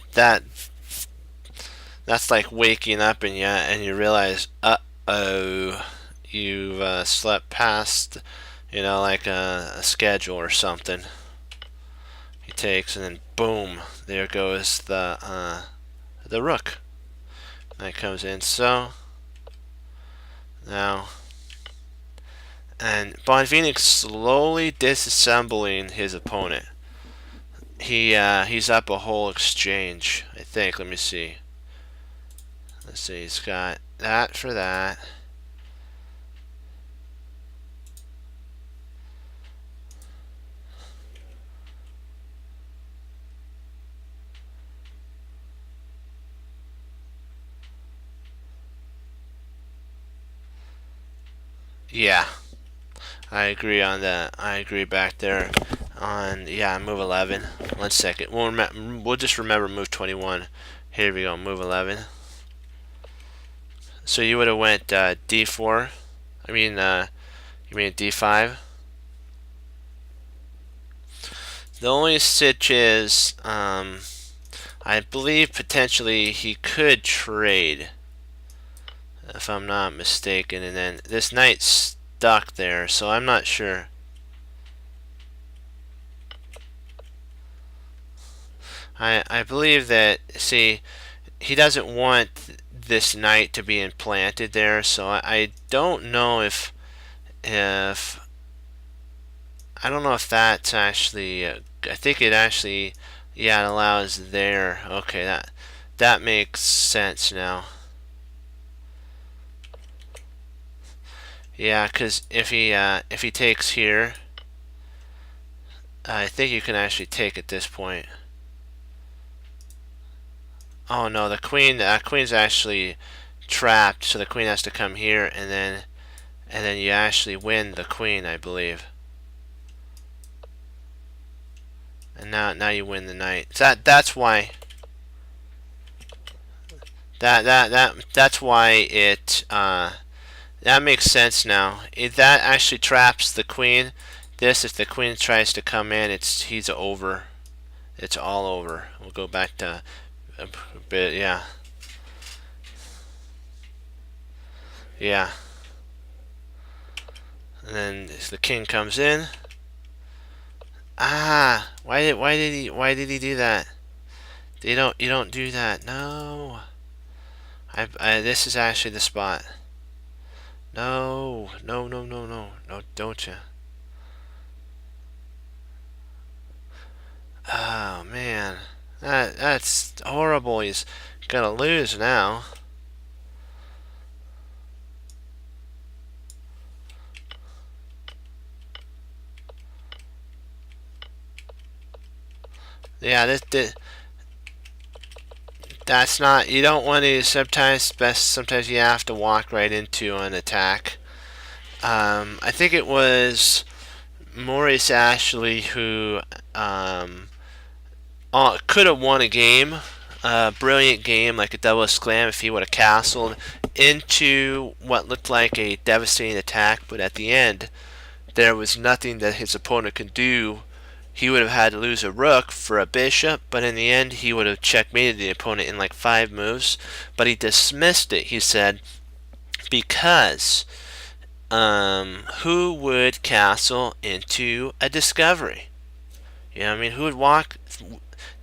Speaker 1: like waking up and you realize, uh-oh, you've slept past, like a schedule or something. He takes, and then boom, there goes the rook. That comes in. So now, and Bonvinek's slowly disassembling his opponent. He's up a whole exchange, I think. Let me see. Let's see. He's got that for that. Yeah, I agree on that. I agree back there on, yeah, move 11. 1 second. We'll just remember move 21. Here we go, move 11. So you would have went d4. I mean, you mean d5. The only stitch is, I believe potentially he could trade, if I'm not mistaken, and then this knight's stuck there, so I'm not sure. I believe that, see, he doesn't want this knight to be implanted there, so I don't know if I don't know if that's actually I think it actually, yeah, it allows there. Okay, that makes sense now. Yeah, because if he takes here, I think you can actually take at this point. Oh no, the queen's actually trapped, so the queen has to come here, and then you actually win the queen, I believe. And now you win the knight. So that's why that's why it that makes sense now. That actually traps the queen. This, if the queen tries to come in, he's over. It's all over. We'll go back to a bit, yeah. Yeah. And then the king comes in. Ah, why did he do that? You don't do that. No. This is actually the spot. No, no, no, no, no, no, don't you? Oh man, that's horrible. He's gonna lose now. Yeah, that's not. You don't want to. Sometimes you have to walk right into an attack. I think it was Maurice Ashley who could have won a game, a brilliant game, like a double exclam, if he would have castled into what looked like a devastating attack, but at the end, there was nothing that his opponent could do. He would have had to lose a rook for a bishop, but in the end, he would have checkmated the opponent in like 5 moves. But he dismissed it. He said, because who would castle into a discovery? You know what I mean? Who would walk,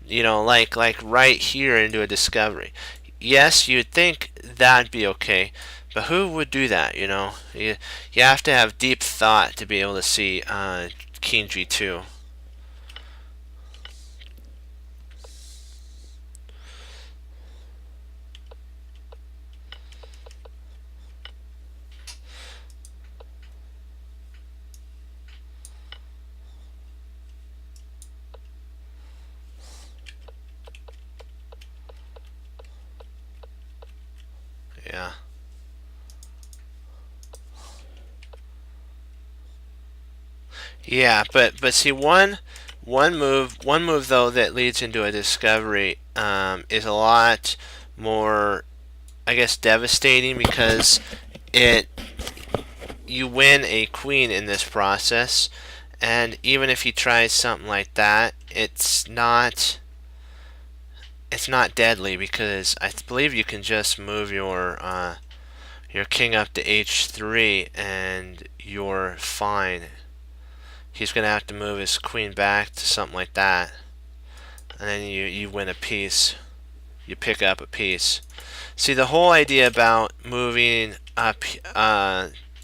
Speaker 1: like right here into a discovery? Yes, you'd think that'd be okay, but who would do that? You have to have deep thought to be able to see King G2. Yeah. Yeah, but see one move though that leads into a discovery is a lot more, I guess, devastating, because it you win a queen in this process, and even if he tries something like that, it's not deadly, because I believe you can just move your king up to h3 and you're fine. He's gonna have to move his queen back to something like that, and then you win a piece. You pick up a piece. See, the whole idea about moving up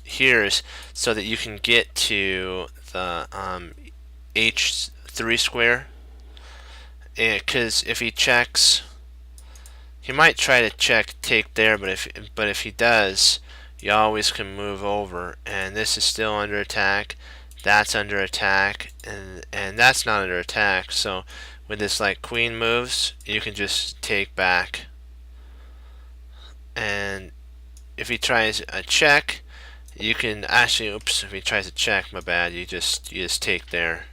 Speaker 1: here is so that you can get to the h3 square. Because if he checks, he might try to check take there, but if he does, you always can move over. And this is still under attack. That's under attack, and that's not under attack. So when this like queen moves, you can just take back. And if he tries a check, you can actually, oops, if he tries a check, my bad, you just take there.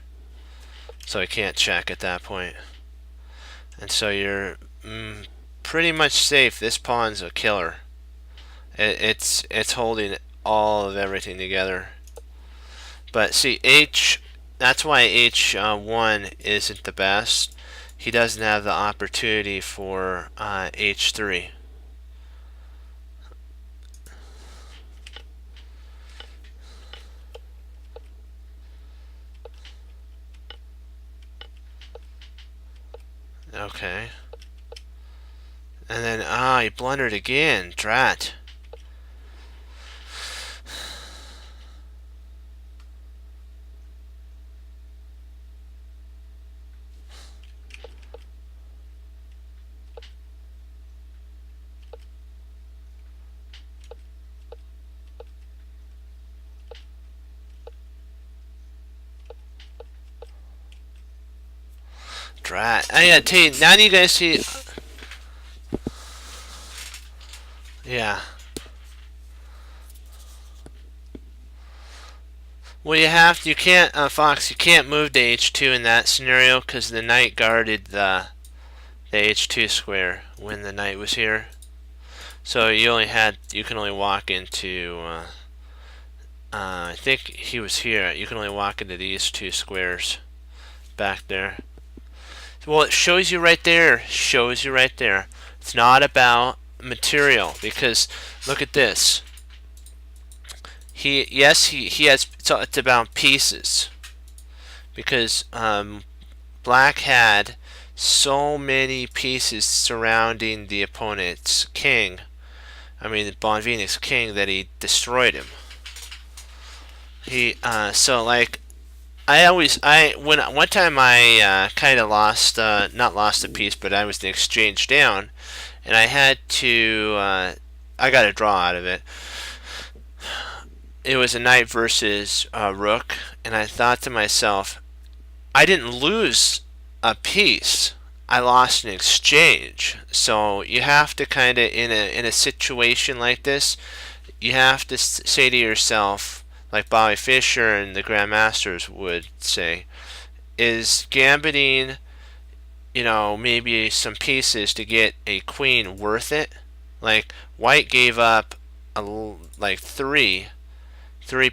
Speaker 1: So he can't check at that point. And so you're pretty much safe. This pawn's a killer. It's holding all of everything together. But see, that's why H1 isn't the best. He doesn't have the opportunity for H3. Okay. And then, he blundered again. Drat. Drat. I gotta tell you, now you guys see. Yeah. Well, you can't, Fox, you can't move to H2 in that scenario because the knight guarded the H2 square when the knight was here. So you can only walk into, I think he was here. You can only walk into these two squares back there. Well, it shows you right there. Shows you right there. It's not about material because look at this. He has it's about pieces because black had so many pieces surrounding the opponent's king. I mean, Bonvinic's king, that he destroyed him. So like one time I kind of lost, not lost a piece, but I was the exchange down, and I had to, I got a draw out of it. It was a knight versus rook, and I thought to myself, I didn't lose a piece. I lost an exchange. So you have to kind of, in a situation like this, you have to say to yourself, like Bobby Fischer and the Grandmasters would say, is gambiting, maybe some pieces to get a queen worth it? Like White gave up like three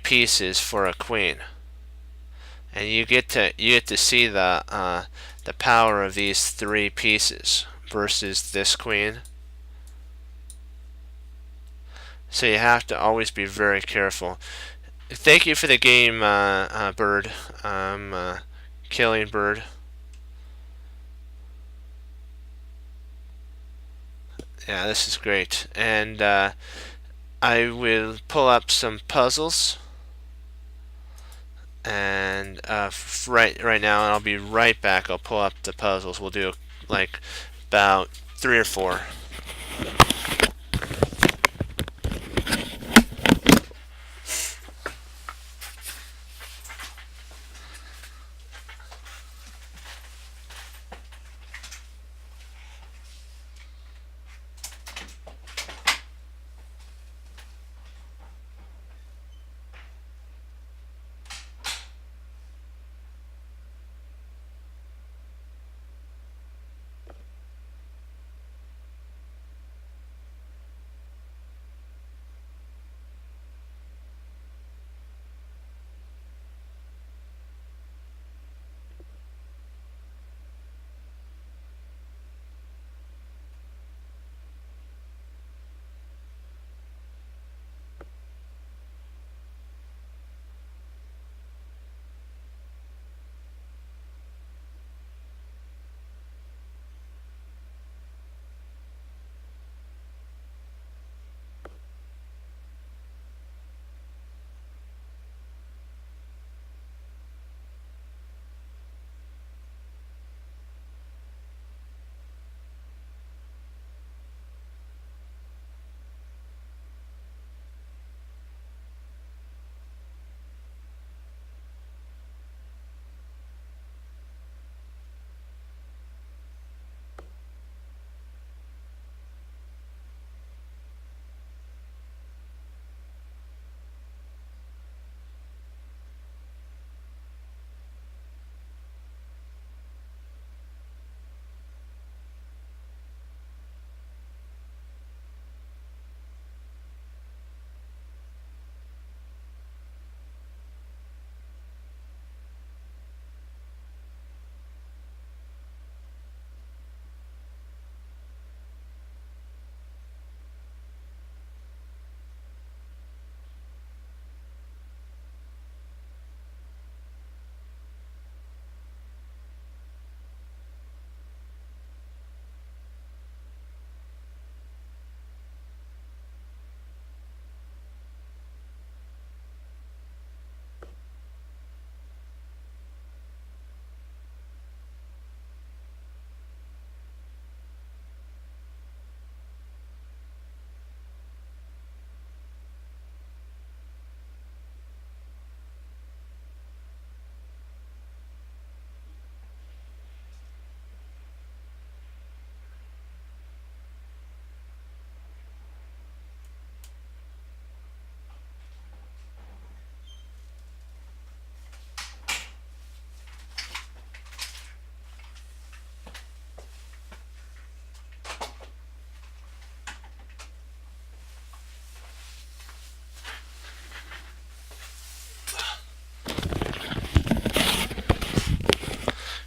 Speaker 1: pieces for a queen, and you get to see the power of these three pieces versus this queen. So you have to always be very careful. Thank you for the game, Bird. Killing Bird. Yeah, this is great. And I will pull up some puzzles. And right now, and I'll be right back. I'll pull up the puzzles. We'll do like about 3 or 4.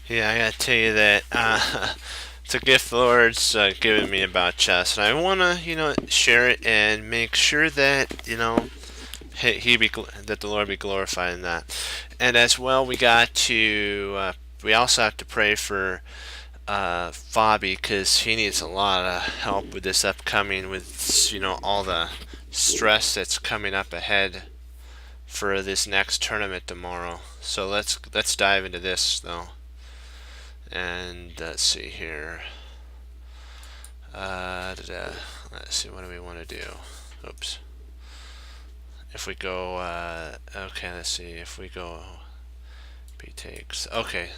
Speaker 1: Yeah, I gotta tell you that it's a gift the Lord's given me about chess, and I wanna, share it and make sure that that the Lord be glorified in that. And as well, we also have to pray for Fabi because he needs a lot of help with this upcoming, with all the stress that's coming up ahead for this next tournament tomorrow. So let's dive into this though. And let's see here. Let's see, what do we want to do? Oops. If we go, okay, let's see. If we go, B takes. Okay,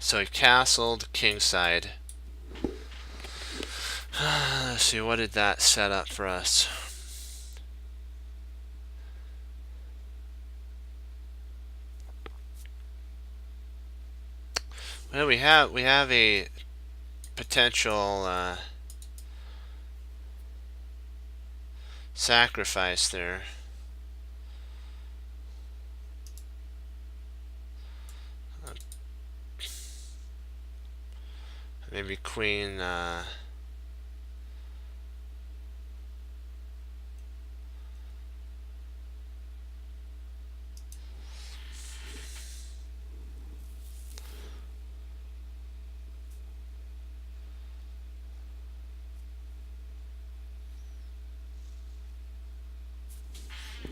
Speaker 1: so he castled kingside. Let's see, what did that set up for us? Well, we have a potential sacrifice there. Maybe queen.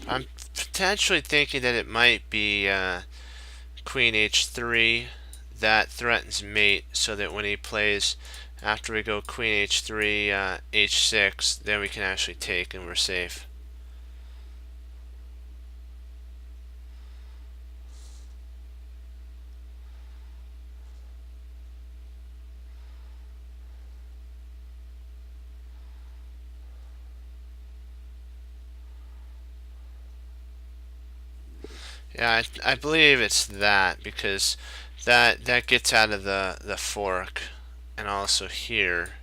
Speaker 1: I'm potentially thinking that it might be queen h3. That threatens mate, so that when he plays, after we go queen h3, h6, then we can actually take and we're safe. Yeah, I believe it's that, because that gets out of the fork, and also here.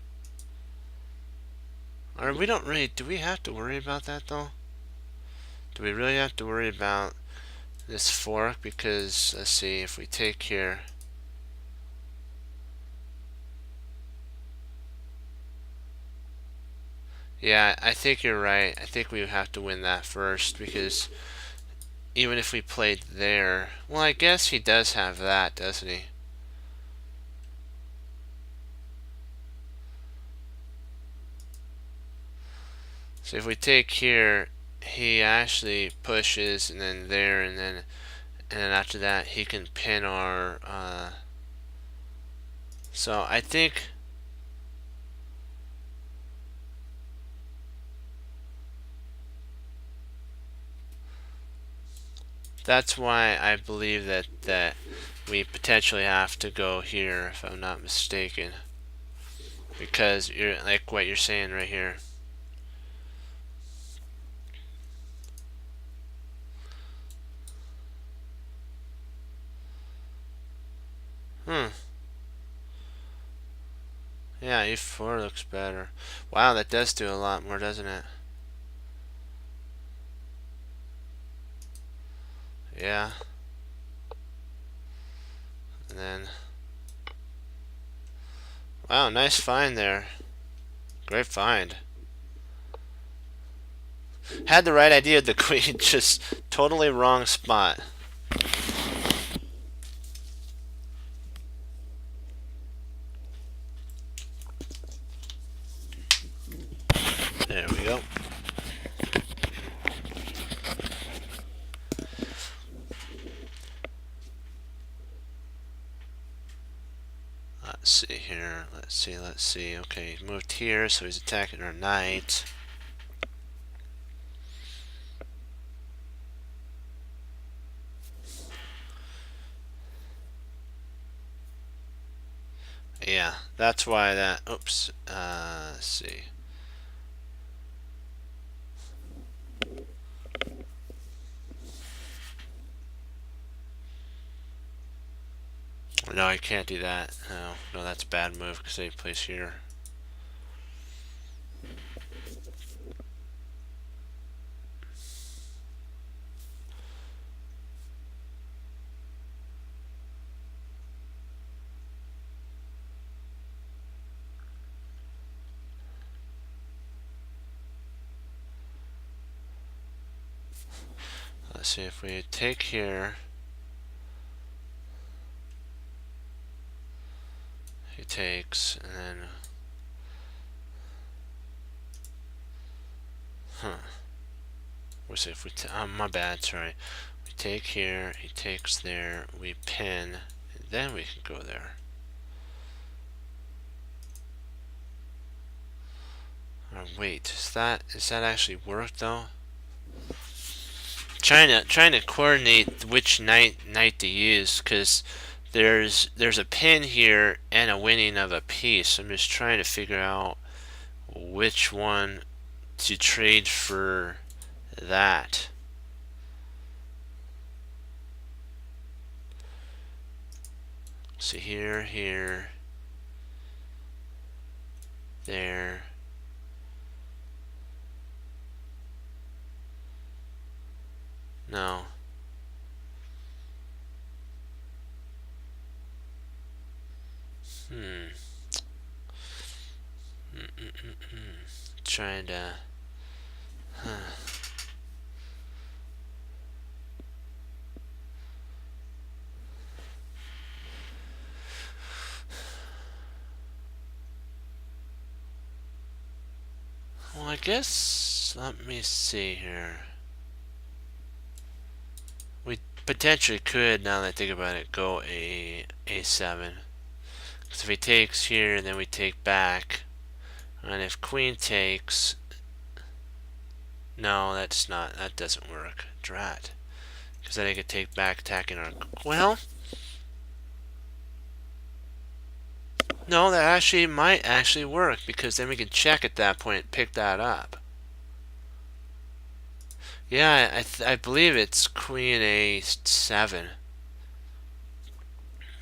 Speaker 1: Or we don't really. Do we have to worry about that though? Do we really have to worry about this fork? Because let's see, if we take here. Yeah, I think you're right. I think we have to win that first, because even if we played there, well, I guess he does have that, doesn't he? So if we take here, he actually pushes, and then there, and then after that he can pin our. So I think. That's why I believe that we potentially have to go here, if I'm not mistaken, because you're like what you're saying right here. Hmm. Yeah, E4 looks better. Wow, that does do a lot more, doesn't it? Yeah. And then, wow, nice find there. Great find. Had the right idea of the queen, just totally wrong spot. There we go. Let's see here. Let's see. Okay, he moved here, so he's attacking our knight. Yeah, that's why that. Oops. Let's see. No, I can't do that. No, that's a bad move because they place here. see if we take here. He takes, and then, we'll see if we, my bad, sorry. We take here, he takes there, we pin, and then we can go there. Wait, does that actually work though? Trying to coordinate which knight to use, because there's a pin here and a winning of a piece. I'm just trying to figure out which one to trade for that. So here, there. No. Trying to. Well, I guess, let me see here. We potentially could, now that I think about it, go a7. Because if he takes here, then we take back. And if queen takes, no, that doesn't work. Drat. Because then I could take back, attacking our, well, no, that actually might actually work, because then we can check at that point, pick that up. Yeah, I believe it's queen a7.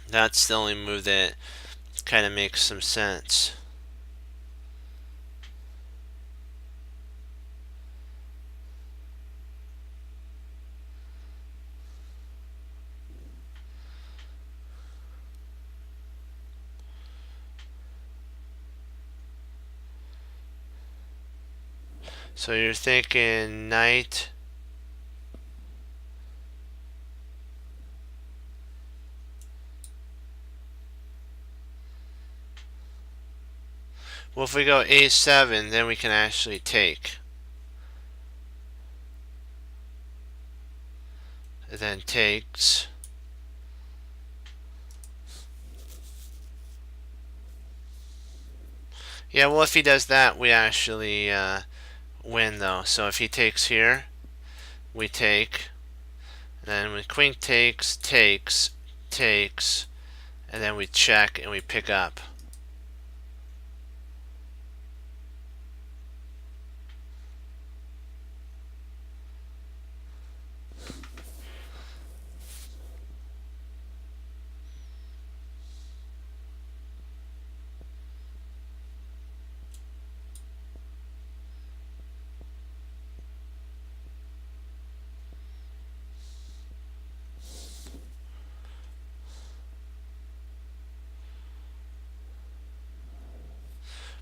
Speaker 1: That's the only move that kind of makes some sense. So you're thinking knight. Well, if we go a7, then we can actually take. And then takes. Yeah, well, if he does that, we actually win, though. So if he takes here, we take. And then when queen takes, takes, and then we check and we pick up.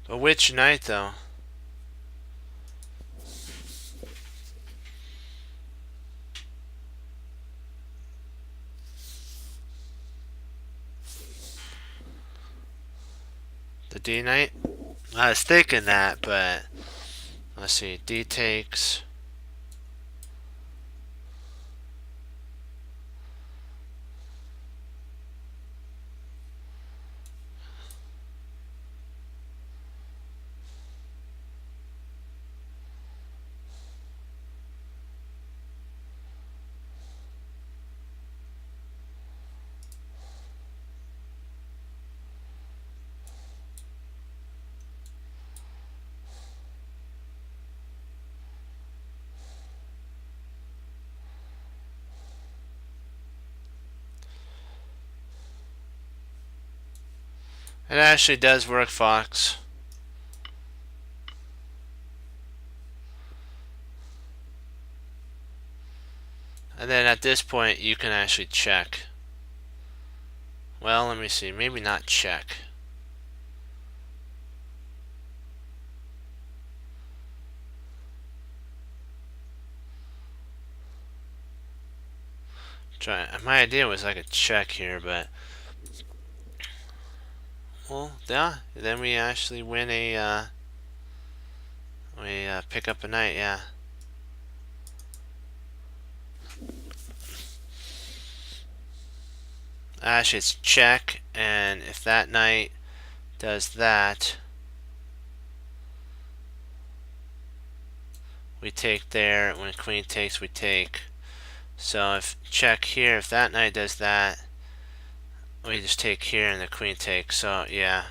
Speaker 1: But which knight, though? The D knight? I was thinking that, but let's see. D takes. It actually does work, Fox. And then at this point, you can actually check. Well, let me see. Maybe not check. My idea was I could check here, but well, yeah. Then we actually win a. We pick up a knight. Yeah. Actually, it's check, and if that knight does that, we take there. When queen takes, we take. So if check here, if that knight does that, we just take here and the queen takes. So yeah.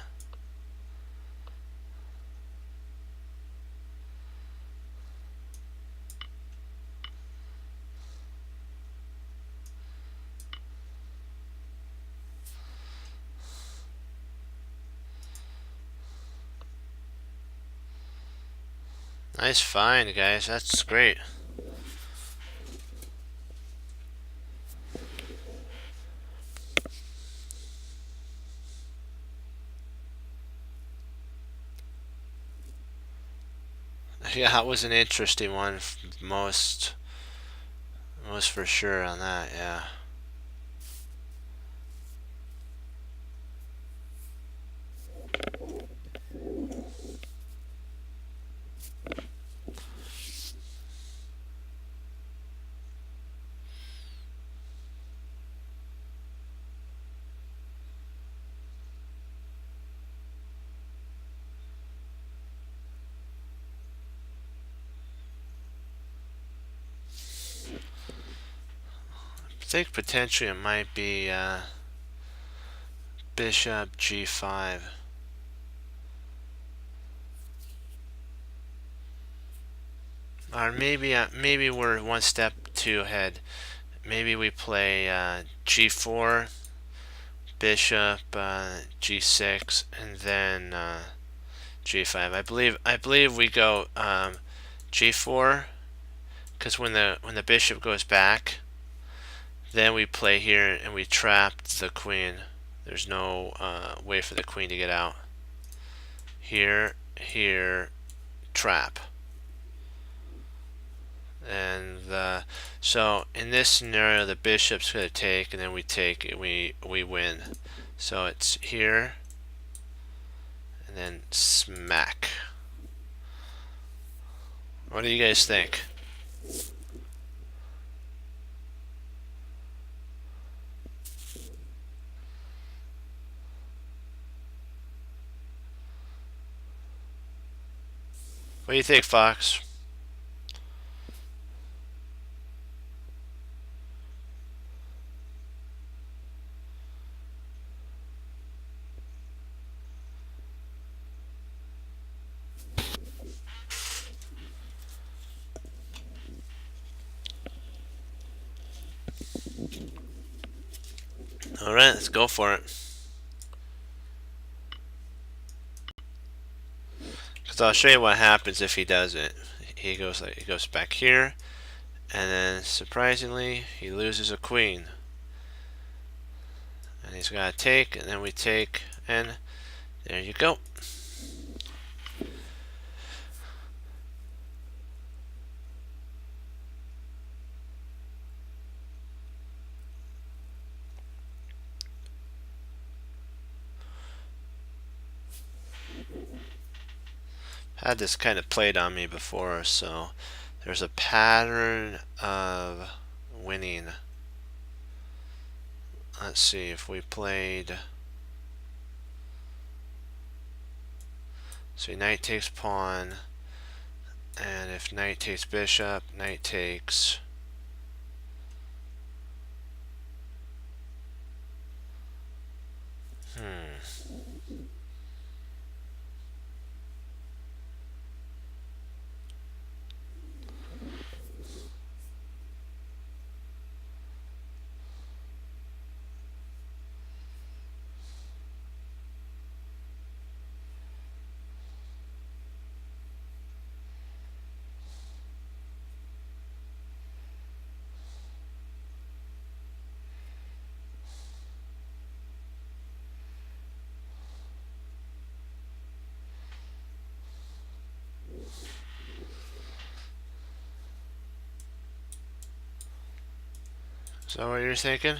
Speaker 1: Nice find, guys. That's great. Yeah, that was an interesting one. Most for sure on that. Yeah. I think potentially it might be bishop g5. Or maybe we're one step too ahead. Maybe we play g4, bishop g6, and then g5. I believe we go g4, because when the bishop goes back, then we play here and we trap the queen. There's no way for the queen to get out. Here, trap. And so in this scenario, the bishop's going to take, and then we take, and we win. So it's here, and then smack. What do you guys think? What do you think, Fox? All right, let's go for it. Because I'll show you what happens if he does it. He goes back here, and then surprisingly he loses a queen. And he's got to take, and then we take, and there you go. Had this kind of played on me before, so there's a pattern of winning. Let's see if we played. So knight takes pawn, and if knight takes bishop, knight takes. So what you're thinking?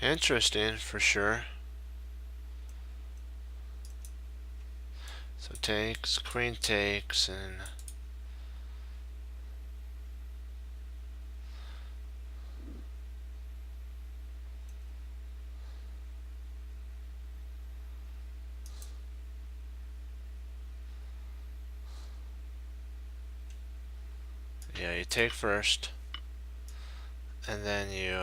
Speaker 1: Interesting, for sure. So takes, queen takes, and yeah, you take first, and then you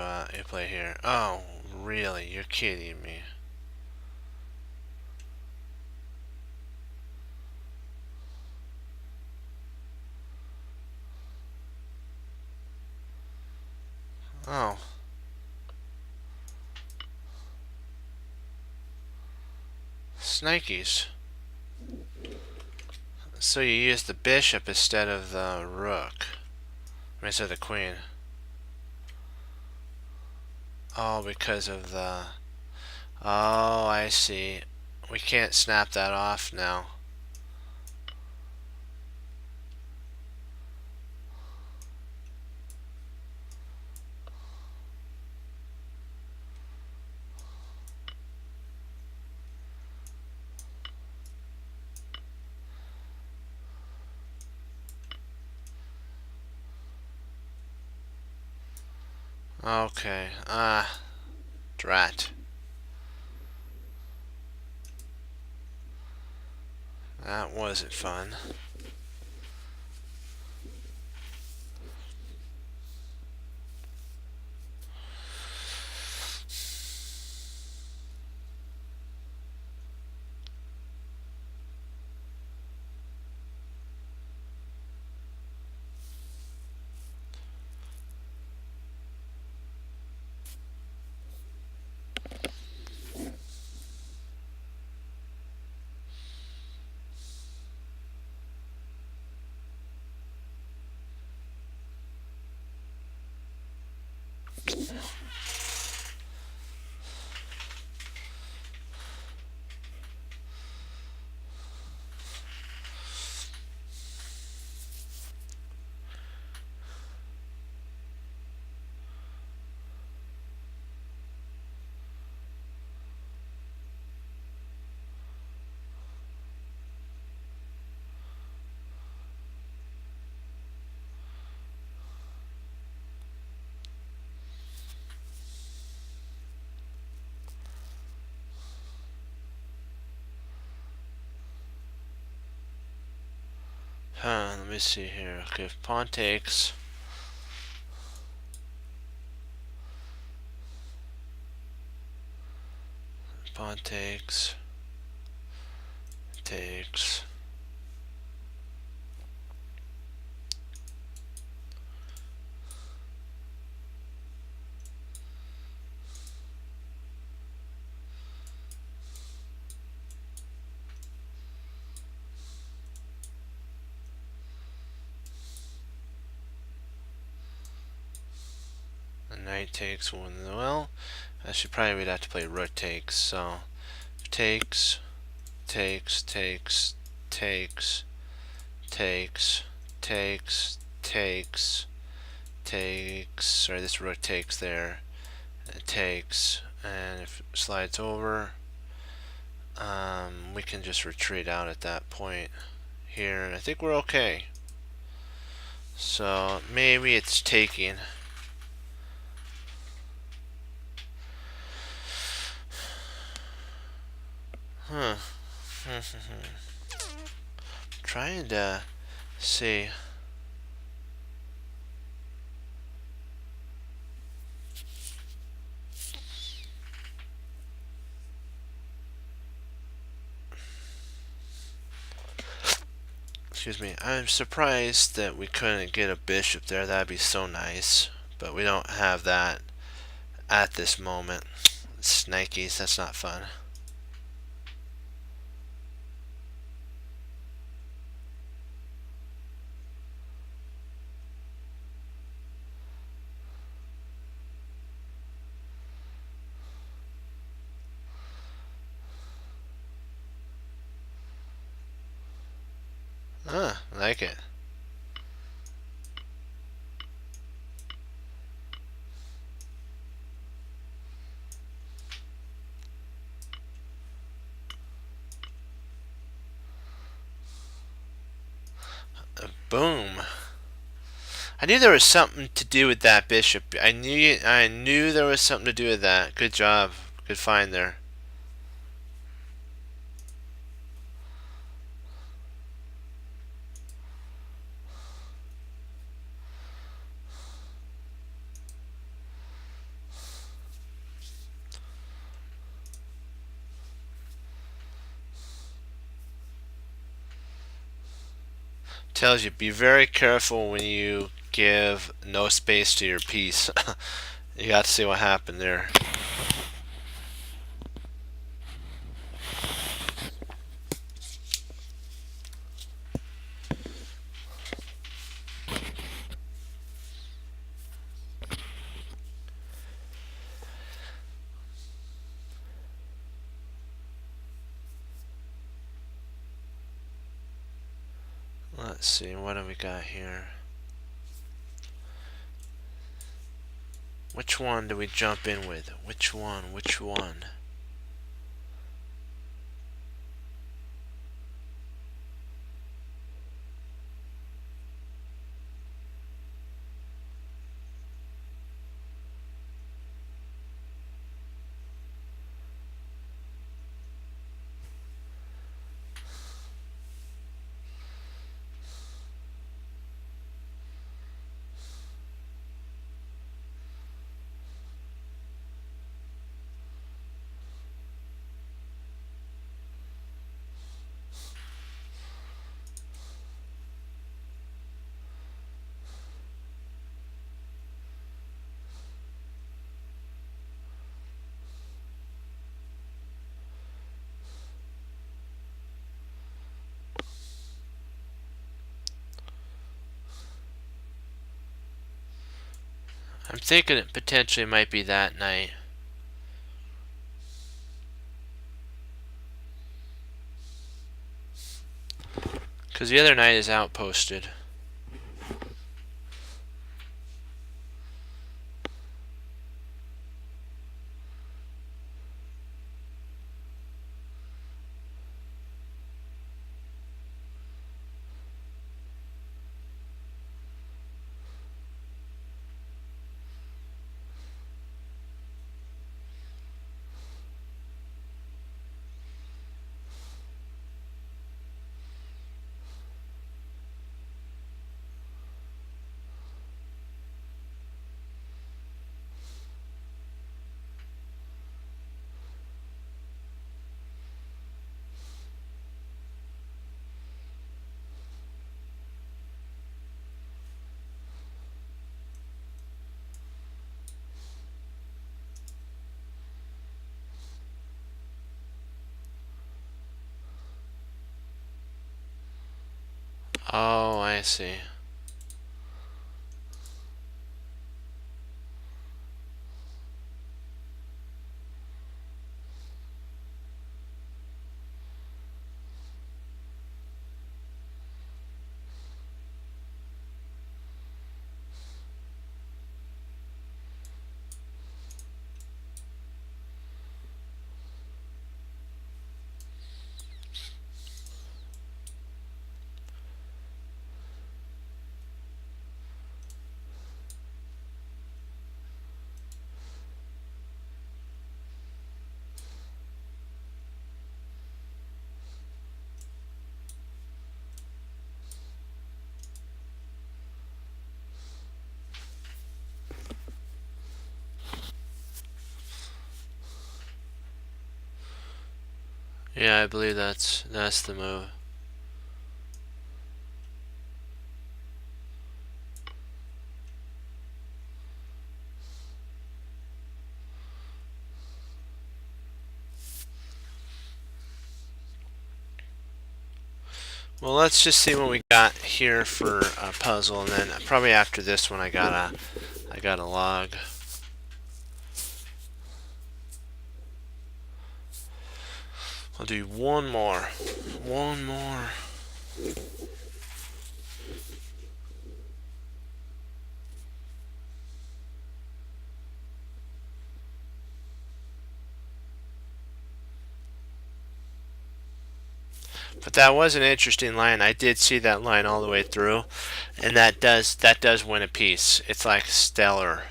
Speaker 1: play here. Oh, really? You're kidding me. Oh. Snikes. So you use the bishop instead of the rook. I mean, instead of the queen. Oh, because of the... Oh, I see. We can't snap that off now. Okay. Drat. That wasn't fun. Let me see here. Okay, if pawn takes... Pawn takes... Takes... The knight takes one. Well, I should probably would have to play rook takes. So takes, takes, takes, takes, takes, takes, takes, takes. Sorry, this rook takes there. It takes, and if it slides over, we can just retreat out at that point here, and I think we're okay. So maybe it's taking. Huh. Trying to see. Excuse me. I'm surprised that we couldn't get a bishop there. That'd be so nice. But we don't have that at this moment. Snikes, that's not fun. Ah, I like it. Boom. I knew there was something to do with that bishop. I knew there was something to do with that. Good job. Good find there. Tells you be very careful when you give no space to your piece. You got to see what happened there. Let's see, what do we got here? Which one do we jump in with? Which one? Which one? I'm thinking it potentially might be that knight. Because the other knight is outposted. Oh, I see. Yeah, I believe that's the move. Well, let's just see what we got here for a puzzle, and then probably after this one, I got a log. I'll do one more. One more. But that was an interesting line. I did see that line all the way through, and that does win a piece. It's like stellar.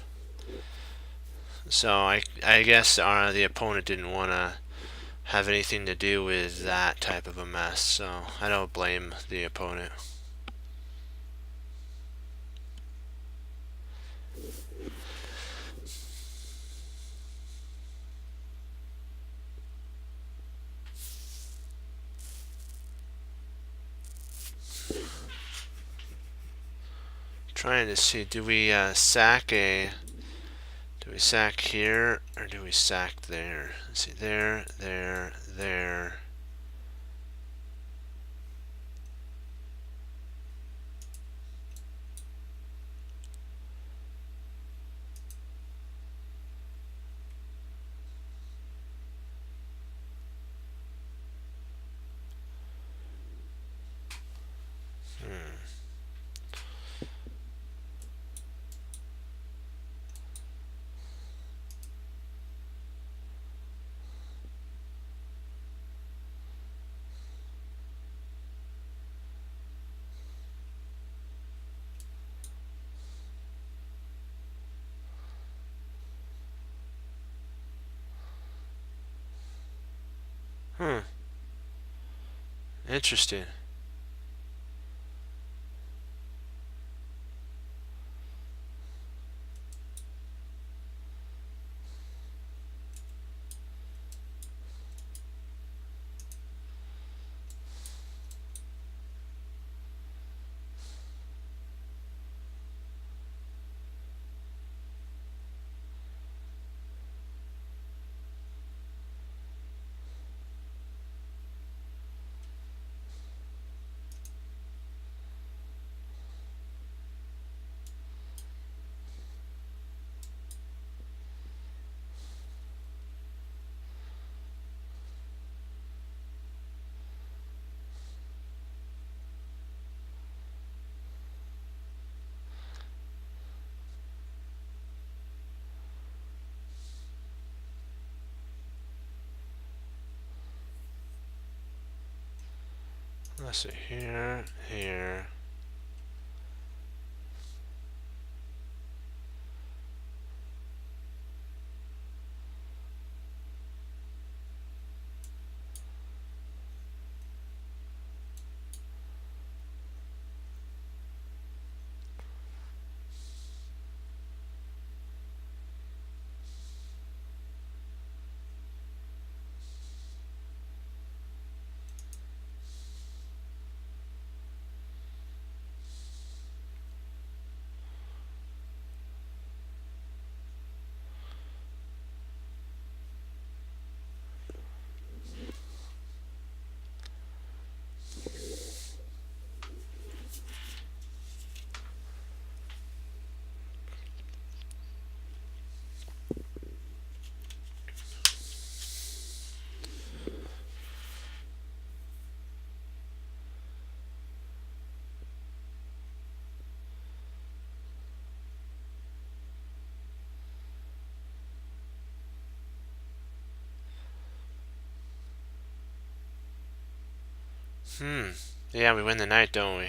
Speaker 1: So I guess the opponent didn't want to have anything to do with that type of a mess. So I don't blame the opponent. Trying to see, do we sack here or do we sack there? Let's see, there, there, there. Hmm. Interesting. Let's see, here, here. Hmm. Yeah, we win the night, don't we?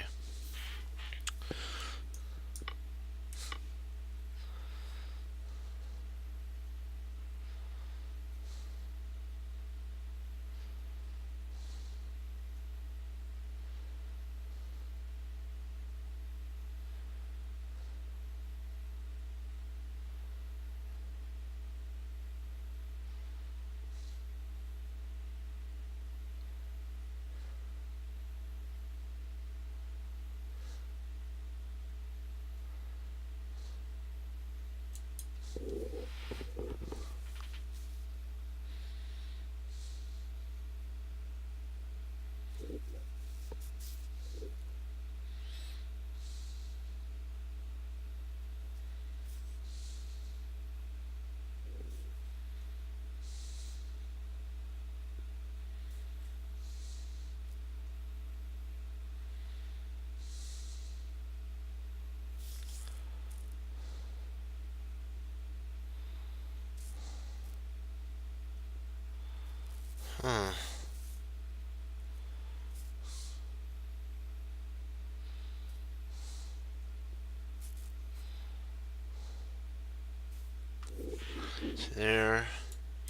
Speaker 1: there,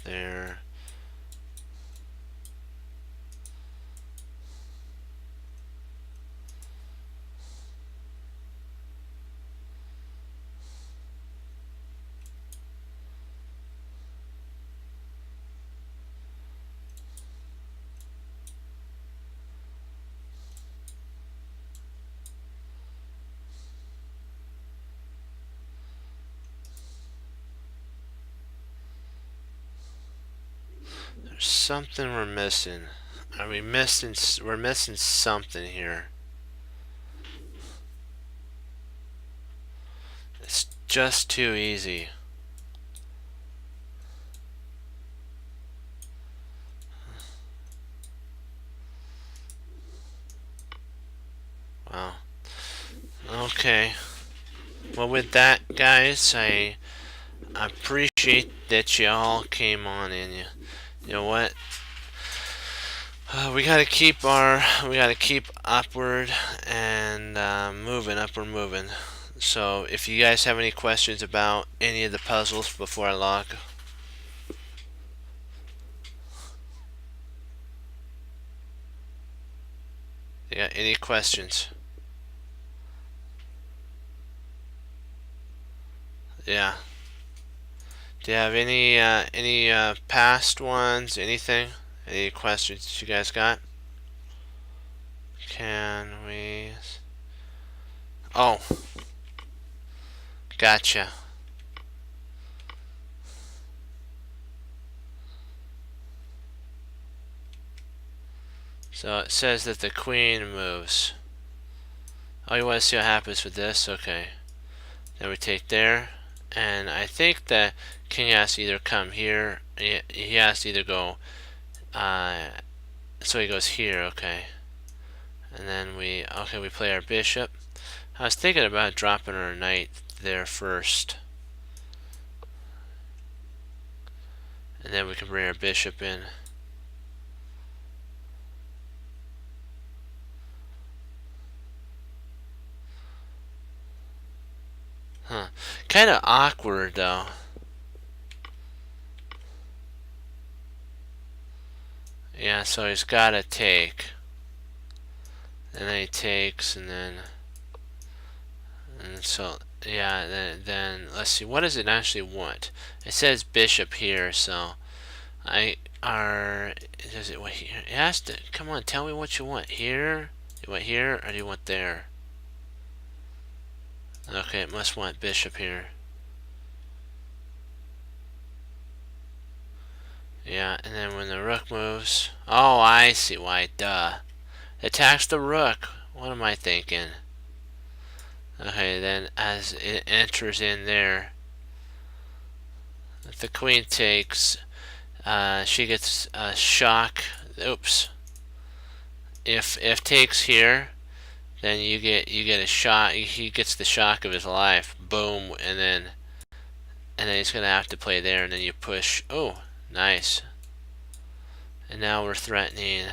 Speaker 1: there. There's something we're missing. Are we missing? We're missing something here. It's just too easy. Wow. Okay. Well, with that, guys, I appreciate that you all came on in. You know what? We gotta keep upward and upward moving. So if you guys have any questions about any of the puzzles before I log, you got any questions? Yeah. Do you have any past ones? Anything? Any questions that you guys got? Can we? Oh, gotcha. So it says that the queen moves. Oh, you want to see what happens with this? Okay. Then we take there, and I think the king has to either come here. He has to either go. So he goes here. Okay. And then we play our bishop. I was thinking about dropping our knight there first, and then we can bring our bishop in. Huh. Kind of awkward though. Yeah, so he's got to take. And then he takes, and so yeah, then let's see, what does it actually want? It says bishop here, so does it want here? It has to. Come on, tell me what you want. Here? You want here, or do you want there? Okay, it must want bishop here. Yeah, and then when the rook moves, oh, I see why. Duh. Attacks the rook. What am I thinking? Okay, then as it enters in there, if the queen takes, she gets a shock. Oops. If takes here, then you get a shock. He gets the shock of his life. Boom, and then he's gonna have to play there, and then you push. Oh, nice. And now we're threatening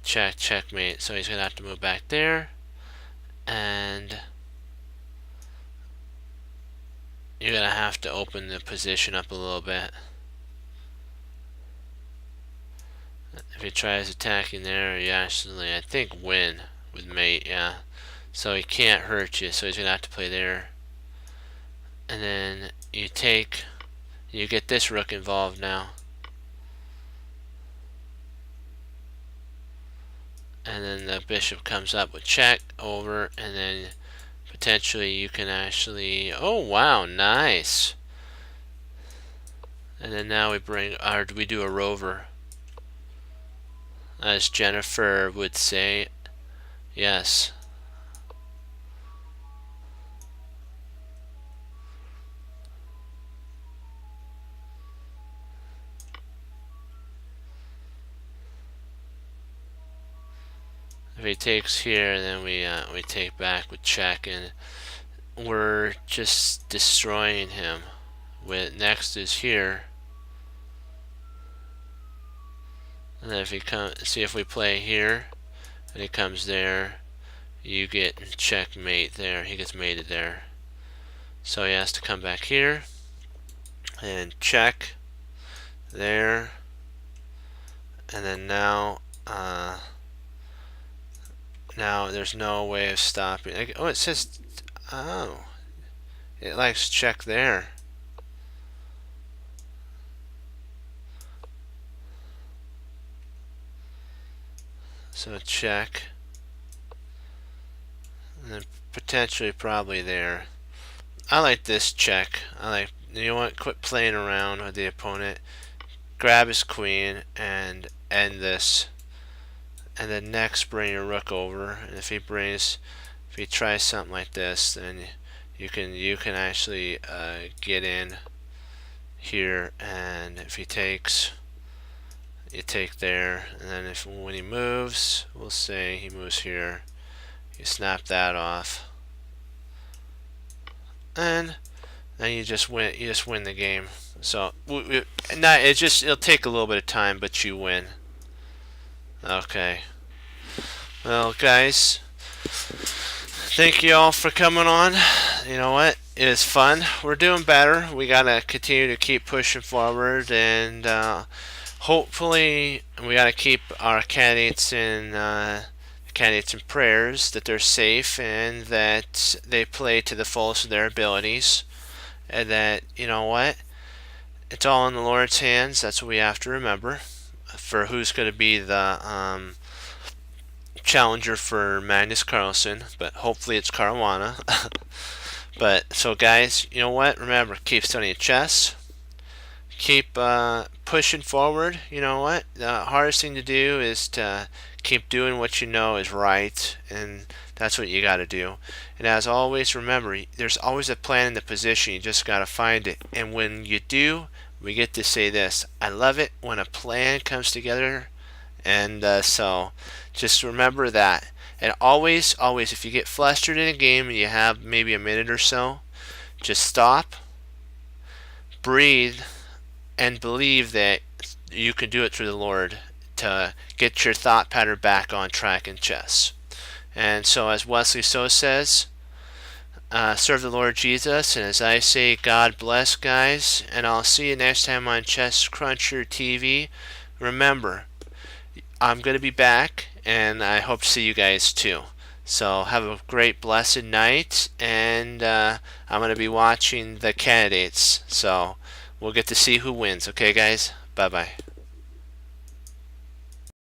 Speaker 1: checkmate. So he's gonna have to move back there, and you're gonna have to open the position up a little bit. If he tries attacking there, you actually, I think, win with mate, yeah. So he can't hurt you, so he's gonna have to play there. And then you take, you get this rook involved now. And then the bishop comes up with check over, and then potentially you can actually, oh wow, nice. And then now we do a rover, as Jennifer would say. Yes. If he takes here, then we take back with check, and we're just destroying him. Next is here, and then if he comes, see if we play here, and he comes there, you get checkmate there. He gets mated there, so he has to come back here, and check there, and then now now there's no way of stopping. Oh, it says, oh, it likes check there. So check, and then potentially probably there. I like this check. I like, you know what, quit playing around with the opponent. Grab his queen and end this. And then next bring your rook over. And if he tries something like this, then you can actually get in here, and if he takes, you take there, and then when he moves, we'll say he moves here, you snap that off, and then you just win the game. So it'll take a little bit of time, but you win. Okay, well guys, thank you all for coming on. You know what, it is fun. We're doing better. We gotta continue to keep pushing forward, and hopefully we gotta keep our candidates in prayers, that they're safe and that they play to the fullest of their abilities, and that, you know what, it's all in the Lord's hands. That's what we have to remember for who's going to be the challenger for Magnus Carlsen, but hopefully it's Caruana. But so guys, you know what, remember, keep studying chess, keep pushing forward. You know what, the hardest thing to do is to keep doing what you know is right, and that's what you got to do. And as always, remember, there's always a plan in the position. You just got to find it, and when you do, we get to say this: I love it when a plan comes together. And so just remember that. And always, if you get flustered in a game and you have maybe a minute or so, just stop, breathe, and believe that you can do it through the Lord to get your thought pattern back on track in chess. And so, as Wesley So says, serve the Lord Jesus. And as I say, God bless, guys. And I'll see you next time on Chess Cruncher TV. Remember, I'm going to be back, and I hope to see you guys too. So have a great, blessed night, and I'm going to be watching the candidates. So we'll get to see who wins. Okay, guys? Bye-bye.